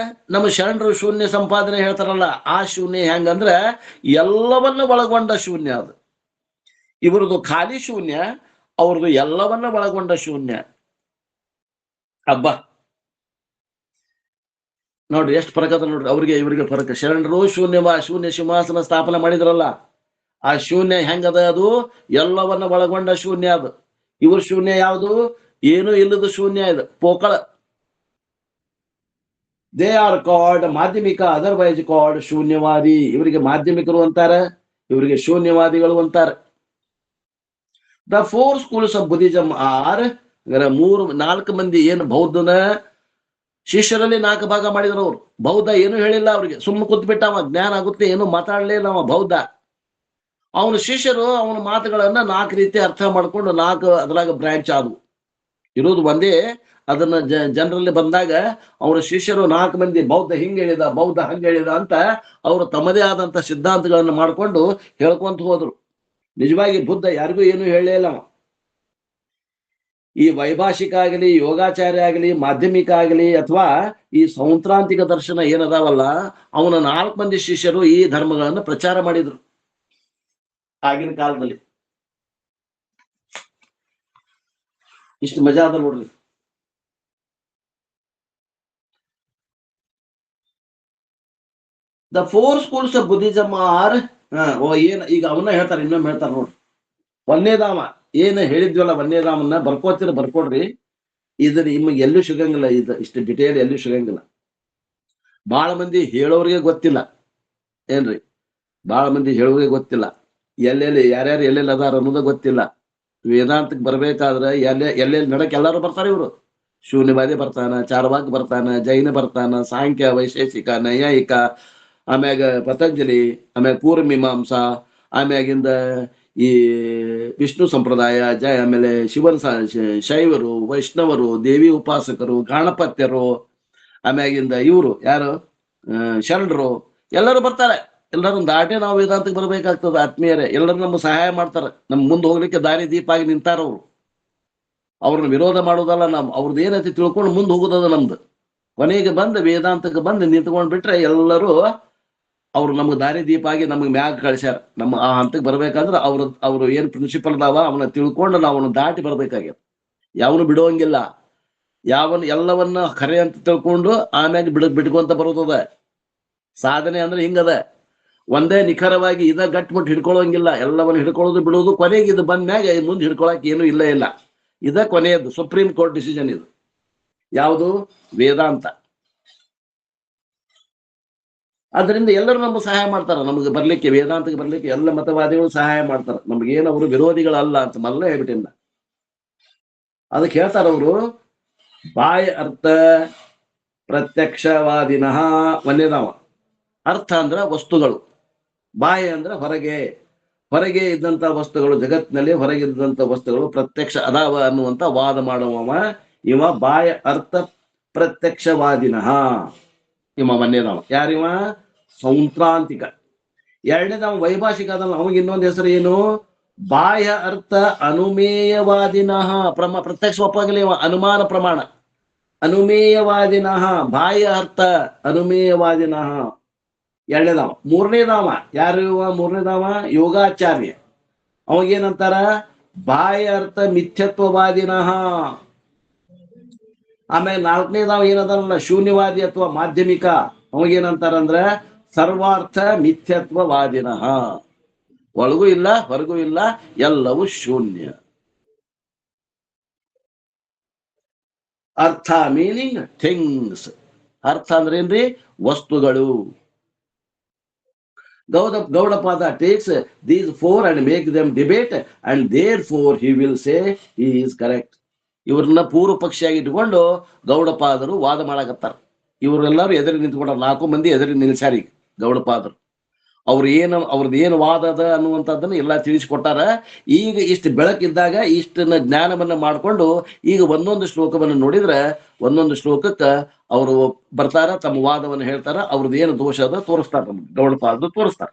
ನಮ್ಮ ಶರಣರು ಶೂನ್ಯ ಸಂಪಾದನೆ ಹೇಳ್ತಾರಲ್ಲ, ಆ ಶೂನ್ಯ ಹೆಂಗಂದ್ರ ಎಲ್ಲವನ್ನ ಒಳಗೊಂಡ ಶೂನ್ಯ ಅದು. ಇವ್ರದ್ದು ಖಾಲಿ ಶೂನ್ಯ, ಅವ್ರದ್ದು ಎಲ್ಲವನ್ನ ಒಳಗೊಂಡ ಶೂನ್ಯ. ಹಬ್ಬ ನೋಡ್ರಿ ಎಷ್ಟು ಫರಕ ಅದ ನೋಡ್ರಿ, ಅವ್ರಿಗೆ ಇವ್ರಿಗೆ ಫರಕ. ಶರಣರು ಶೂನ್ಯ ಸಿಂಹಾಸನ ಸ್ಥಾಪನೆ ಮಾಡಿದ್ರಲ್ಲ, ಆ ಶೂನ್ಯ ಹೆಂಗದ? ಅದು ಎಲ್ಲವನ್ನ ಒಳಗೊಂಡ ಶೂನ್ಯ ಅದು. ಇವ್ರ ಶೂನ್ಯ ಯಾವುದು? ಏನೂ ಇಲ್ಲದ ಶೂನ್ಯ ಇದು, ಪೋಕಳ. They are called Madhyamika, otherwise called Shunyavadi. ಇವರಿಗೆ ಮಾಧ್ಯಮಿಕರು ಅಂತಾರ, ಇವರಿಗೆ ಶೂನ್ಯವಾದಿಗಳು ಅಂತಾರೆ. The 4 schools of Buddhism are, 4 ಮಂದಿ ಏನು ಬೌದ್ಧನ ಶಿಷ್ಯರಲ್ಲಿ 4 ಭಾಗ ಮಾಡಿದ್ರು ಅವ್ರು. ಬೌದ್ಧ ಏನು ಹೇಳಿಲ್ಲ ಅವ್ರಿಗೆ, ಸುಮ್ಮನೆ ಕೂತ್ಬಿಟ್ಟ. ಅವ ಜ್ಞಾನ ಆಗುತ್ತೆ ಏನು ಮಾತಾಡ್ಲಿಲ್ಲ ಅವ ಬೌದ್ಧ. ಅವನ ಶಿಷ್ಯರು ಅವನ ಮಾತುಗಳನ್ನ 4 ರೀತಿ ಅರ್ಥ ಮಾಡ್ಕೊಂಡು 4 ಅದ್ರಾಗ ಬ್ರಾಂಚ್ ಆದವು. ಇರೋದು ಒಂದೇ, ಅದನ್ನ ಜನರಲ್ಲಿ ಬಂದಾಗ ಅವರ ಶಿಷ್ಯರು 4 ಮಂದಿ ಬೌದ್ಧ ಹಿಂಗ ಹೇಳಿದ, ಬೌದ್ಧ ಹಂಗ ಹೇಳಿದ ಅಂತ ಅವರು ತಮ್ಮದೇ ಆದಂತ ಸಿದ್ಧಾಂತಗಳನ್ನು ಮಾಡ್ಕೊಂಡು ಹೇಳ್ಕೊಂತ ಹೋದ್ರು. ನಿಜವಾಗಿ ಬುದ್ಧ ಯಾರಿಗೂ ಏನು ಹೇಳಲೇ ಇಲ್ಲ. ಈ ವೈಭಾಷಿಕ ಆಗಲಿ, ಯೋಗಾಚಾರ್ಯ ಆಗಲಿ, ಮಾಧ್ಯಮಿಕ ಆಗಲಿ, ಅಥವಾ ಈ ಸೌಂತ್ರಾಂತಿಕ ದರ್ಶನ ಏನದಾವಲ್ಲ, ಅವನ 4 ಮಂದಿ ಶಿಷ್ಯರು ಈ ಧರ್ಮಗಳನ್ನು ಪ್ರಚಾರ ಮಾಡಿದ್ರು ಆಗಿನ ಕಾಲದಲ್ಲಿ. ಇಷ್ಟು ಮಜಾ ಅದ ನೋಡ್ರಿ. The 4 schools of Buddhism are, ಏನ್ ಈಗ ಅವನ್ನ ಹೇಳ್ತಾರೆ, ಇನ್ನೊಮ್ಮೆ ಹೇಳ್ತಾರೆ ನೋಡ್ರಿ. ಒಂದೇದಾಮ ಏನ್ ಹೇಳಿದ್ವಲ್ಲ, ಒಂದೇದಾಮನ್ನ ಬರ್ಕೋತೀರ ಬರ್ಕೊಡ್ರಿ. ಇದು ನಿಮಗೆ ಎಲ್ಲೂ ಸಿಗಂಗಿಲ್ಲ, ಇದು ಇಷ್ಟು ಡಿಟೇಲ್ ಎಲ್ಲೂ ಸಿಗಂಗಿಲ್ಲ. ಬಹಳ ಮಂದಿ ಹೇಳೋರಿಗೆ ಗೊತ್ತಿಲ್ಲ ಏನ್ರಿ, ಬಹಳ ಮಂದಿ ಹೇಳೋರಿಗೆ ಗೊತ್ತಿಲ್ಲ. ಎಲ್ಲೆಲ್ಲಿ ಯಾರ್ಯಾರು ಎಲ್ಲೆಲ್ಲಿ ಅದಾರ ಅನ್ನೋದು ಗೊತ್ತಿಲ್ಲ. ವೇದಾಂತಕ್ಕೆ ಬರ್ಬೇಕಾದ್ರೆ ಎಲ್ಲೆಲ್ಲಿ ನಡಕ್ ಎಲ್ಲಾರು ಬರ್ತಾರೆ. ಇವರು ಶೂನ್ಯವಾದಿ ಬರ್ತಾನ, ಚಾರ್ವಾಕ್ ಬರ್ತಾನ, ಜೈನ ಬರ್ತಾನ, ಸಾಂಖ್ಯ, ವೈಶೇಷಿಕ, ನೈಯಾಯಿಕ, ಆಮ್ಯಾಗ ಪತಂಜಲಿ, ಆಮ್ಯಾಗ ಪೂರ್ವ ಮೀಮಾಂಸಾ, ಆಮ್ಯಾಗಿಂದ ಈ ವಿಷ್ಣು ಸಂಪ್ರದಾಯ, ಆಮೇಲೆ ಶೈವರು, ವೈಷ್ಣವರು, ದೇವಿ ಉಪಾಸಕರು, ಗಾಣಪತ್ಯರು, ಆಮ್ಯಾಗಿಂದ ಇವರು ಯಾರು ಶರಣರು, ಎಲ್ಲರೂ ಬರ್ತಾರೆ. ಎಲ್ಲರನ್ನ ದಾಟೆ ನಾವು ವೇದಾಂತಕ್ಕೆ ಬರ್ಬೇಕಾಗ್ತದೆ. ಆತ್ಮೀಯರೇ, ಎಲ್ಲರೂ ನಮ್ಗೆ ಸಹಾಯ ಮಾಡ್ತಾರೆ. ನಮ್ ಮುಂದೆ ಹೋಗ್ಲಿಕ್ಕೆ ದಾರಿ ದೀಪ ಆಗಿ ನಿಂತಾರ ಅವರು. ಅವ್ರನ್ನ ವಿರೋಧ ಮಾಡೋದಲ್ಲ, ಅವ್ರದ್ದು ಏನೈತಿ ತಿಳ್ಕೊಂಡು ಮುಂದೆ ಹೋಗೋದದ ನಮ್ದು. ಕೊನೆಗೆ ಬಂದು ವೇದಾಂತಕ್ಕೆ ಬಂದು ನಿಂತ್ಕೊಂಡ್ ಬಿಟ್ರೆ ಎಲ್ಲರೂ ಅವ್ರು ನಮ್ಗೆ ದಾರಿ ದೀಪ ಆಗಿ ನಮ್ಗೆ ಮ್ಯಾಗ ಕಳ್ಸ್ಯಾರ. ನಮ್ಮ ಆ ಹಂತಕ್ಕೆ ಬರ್ಬೇಕಂದ್ರೆ ಅವ್ರು ಏನ್ ಪ್ರಿನ್ಸಿಪಲ್ ಅದಾವ ಅವನ್ನ ತಿಳ್ಕೊಂಡು ನಾವು ಅವನ್ನ ದಾಟಿ ಬರ್ಬೇಕಾಗ್ಯದ. ಯಾವನು ಬಿಡುವಂಗಿಲ್ಲ. ಎಲ್ಲವನ್ನ ಖರೆ ಅಂತ ತಿಳ್ಕೊಂಡು ಆಮ್ಯಾಗ ಬಿಟ್ಕೊಂತ ಬರೋದದ. ಸಾಧನೆ ಅಂದ್ರೆ ಹಿಂಗದ. ಒಂದೇ ನಿಖರವಾಗಿ ಇದ ಗಟ್ಮುಟ್ಟು ಹಿಡ್ಕೊಳ್ಳೋಂಗಿಲ್ಲ. ಎಲ್ಲವನ್ನು ಹಿಡ್ಕೊಳ್ಳೋದು ಬಿಡೋದು. ಕೊನೆಗೆ ಇದು ಬಂದ್ಮ್ಯಾಗ ಮುಂದೆ ಹಿಡ್ಕೊಳಕ್ ಏನು ಇಲ್ಲ. ಇದ ಕೊನೆಯದು ಸುಪ್ರೀಂ ಕೋರ್ಟ್ ಡಿಸಿಷನ್. ಇದು ಯಾವುದು? ವೇದಾಂತ. ಅದರಿಂದ ಎಲ್ಲರೂ ನಮ್ಗೆ ಸಹಾಯ ಮಾಡ್ತಾರ. ನಮ್ಗೆ ಬರ್ಲಿಕ್ಕೆ, ವೇದಾಂತಕ್ಕೆ ಬರ್ಲಿಕ್ಕೆ ಎಲ್ಲ ಮತವಾದಿಗಳು ಸಹಾಯ ಮಾಡ್ತಾರ. ನಮ್ಗೇನು ಅವರು ವಿರೋಧಿಗಳಲ್ಲ ಅಂತ ಮೊದಲೇ ಹೇಳ್ಬಿಟ್ಟಿಲ್ಲ. ಅದಕ್ಕೆ ಹೇಳ್ತಾರ ಅವರು, ಬಾಯ ಅರ್ಥ ಪ್ರತ್ಯಕ್ಷವಾದಿನಃ. ಒಂದೇದಾವ ಅರ್ಥ ಅಂದ್ರ ವಸ್ತುಗಳು, ಬಾಯ ಅಂದ್ರ ಹೊರಗೆ ಇದ್ದಂತ ವಸ್ತುಗಳು, ಜಗತ್ತಿನಲ್ಲಿ ಹೊರಗಿದ್ದಂತ ವಸ್ತುಗಳು ಪ್ರತ್ಯಕ್ಷ ಅದಾವ ಅನ್ನುವಂತ ವಾದ ಮಾಡುವವ ಇವ ಬಾಯ ಅರ್ಥ ಪ್ರತ್ಯಕ್ಷವಾದಿನಃ. ಇವ ಒಂದೇದಾವ. ಯಾರಿವ? ಸೌಂತ್ರಾಂತಿಕ. ಎರಡನೇದಾವ ವೈಭಾಷಿಕ ಅದಲ್ಲ. ಅವಾಗ ಇನ್ನೊಂದು ಹೆಸರು ಏನು? ಬಾಹ್ಯ ಅರ್ಥ ಅನುಮೇಯವಾದಿನಃ. ಪ್ರತ್ಯಕ್ಷ ಒಪ್ಪಾಗಲಿ, ಅನುಮಾನ ಪ್ರಮಾಣ. ಅನುಮೇಯವಾದಿನಃ, ಬಾಹ್ಯ ಅರ್ಥ ಅನುಮೇಯವಾದಿನಃ. ಎರಡನೇದಾವ. ಮೂರನೇದಾವ ಯಾರು? ಮೂರನೇದಾವ ಯೋಗಾಚಾರ್ಯ. ಅವಾಗೇನಂತಾರ? ಬಾಹ್ಯ ಅರ್ಥ ಮಿಥ್ಯತ್ವವಾದಿನಃ. ಆಮೇಲೆ ನಾಲ್ಕನೇದಾವ ಏನದಾರಲ್ಲ ಶೂನ್ಯವಾದಿ ಅಥವಾ ಮಾಧ್ಯಮಿಕ. ಅವಾಗೇನಂತಾರಂದ್ರ ಸರ್ವಾರ್ಥ ಮಿಥ್ಯತ್ವವಾದಿನಃ. ಒಳಗೂ ಇಲ್ಲ ಹೊರಗೂ ಇಲ್ಲ, ಎಲ್ಲವೂ ಶೂನ್ಯ. ಅರ್ಥ ಮೀನಿಂಗ್ ಥಿಂಗ್ಸ್. ಅರ್ಥ ಅಂದ್ರೆ ಏನ್ರಿ? ವಸ್ತುಗಳು. Gaudapad takes these four and make them debate, and therefore he will say he is correct. ಇವ್ರನ್ನ ಪೂರ್ವ ಪಕ್ಷಿಯಾಗಿ ಇಟ್ಕೊಂಡು ಗೌಡಪಾದರು ವಾದ ಮಾಡಕತ್ತಾರ. ಇವರೆಲ್ಲರೂ ಎದುರು ನಿಂತ್ಕೊಂಡ 4 ಮಂದಿ ಎದುರು ನಿಲ್ಸಾರಿ ಗೌಡಪಾದರು. ಅವ್ರದ್ದು ಏನು ವಾದ ಅದ ಅನ್ನುವಂಥದ್ದನ್ನ ಎಲ್ಲ ತಿಳಿಸಿಕೊಟ್ಟಾರ. ಈಗ ಇಷ್ಟು ಬೆಳಕಿದ್ದಾಗ ಇಷ್ಟನ್ನ ಜ್ಞಾನವನ್ನ ಮಾಡ್ಕೊಂಡು ಈಗ ಒಂದೊಂದು ಶ್ಲೋಕವನ್ನು ನೋಡಿದ್ರೆ ಒಂದೊಂದು ಶ್ಲೋಕಕ್ಕ ಅವರು ಬರ್ತಾರ, ತಮ್ಮ ವಾದವನ್ನು ಹೇಳ್ತಾರ, ಅವ್ರದ್ದು ಏನು ದೋಷ ಅದ ತೋರಿಸ್ತಾರ, ಗೌಡಪಾದರು ತೋರಿಸ್ತಾರ.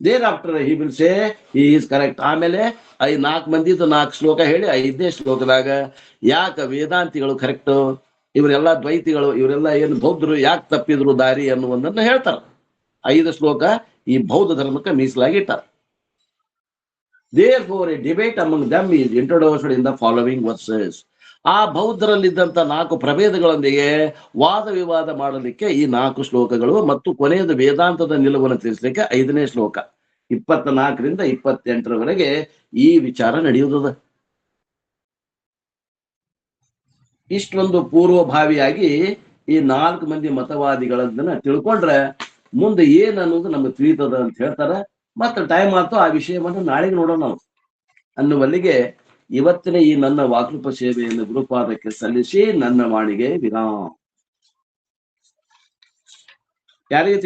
Thereafter he will say he is correct. ಆಮೇಲೆ 4 ಮಂದಿದು 4 ಶ್ಲೋಕ ಹೇಳಿ 5ನೇ ಶ್ಲೋಕದಾಗ ಯಾಕ ವೇದಾಂತಿಗಳು ಕರೆಕ್ಟ್, ಇವರೆಲ್ಲ ದ್ವೈತಿಗಳು, ಇವರೆಲ್ಲ ಏನು ಬೌದ್ಧರು ಯಾಕೆ ತಪ್ಪಿದ್ರು ದಾರಿ ಅನ್ನುವುದನ್ನ ಹೇಳ್ತಾರ. 5 ಶ್ಲೋಕ ಈ ಬೌದ್ಧ ಧರ್ಮಕ್ಕೆ ಮೀಸಲಾಗಿ ಇಟ್ಟಾರ. Therefore a debate among them is introduced in the following verses. ಆ ಬೌದ್ಧರಲ್ಲಿದ್ದಂತ 4 ಪ್ರಭೇದಗಳೊಂದಿಗೆ ವಾದ ವಿವಾದ ಮಾಡಲಿಕ್ಕೆ ಈ 4 ಶ್ಲೋಕಗಳು ಮತ್ತು ಕೊನೆಯದು ವೇದಾಂತದ ನಿಲುವನ್ನು ತಿಳಿಸಲಿಕ್ಕೆ 5ನೇ ಶ್ಲೋಕ 24ರಿಂದ 28ರವರೆಗೆ ಈ ವಿಚಾರ ನಡೆಯುತ್ತದೆ. ಇಷ್ಟೊಂದು ಪೂರ್ವಭಾವಿಯಾಗಿ ಈ 4 ಮಂದಿ ಮತವಾದಿಗಳನ್ನ ತಿಳ್ಕೊಂಡ್ರೆ ಮುಂದೆ ಏನ್ ಅನ್ನೋದು ನಮ್ಗೆ ತಿಳಿತದ ಅಂತ ಹೇಳ್ತಾರ. ಮತ್ತೆ ಟೈಮ್ ಆಯ್ತು, ಆ ವಿಷಯವನ್ನು ನಾಳೆಗೆ ನೋಡೋಣ ನಾವು ಅನ್ನುವಲ್ಲಿಗೆ ಇವತ್ತಿನ ಈ ನನ್ನ ವಾಕೃಪ ಸೇವೆಯನ್ನು ಗುರುಪಾದಕ್ಕೆ ಸಲ್ಲಿಸಿ ನನ್ನ ವಾಣಿಗೆ ವಿರಾಮ. ಯಾರಿಗೆ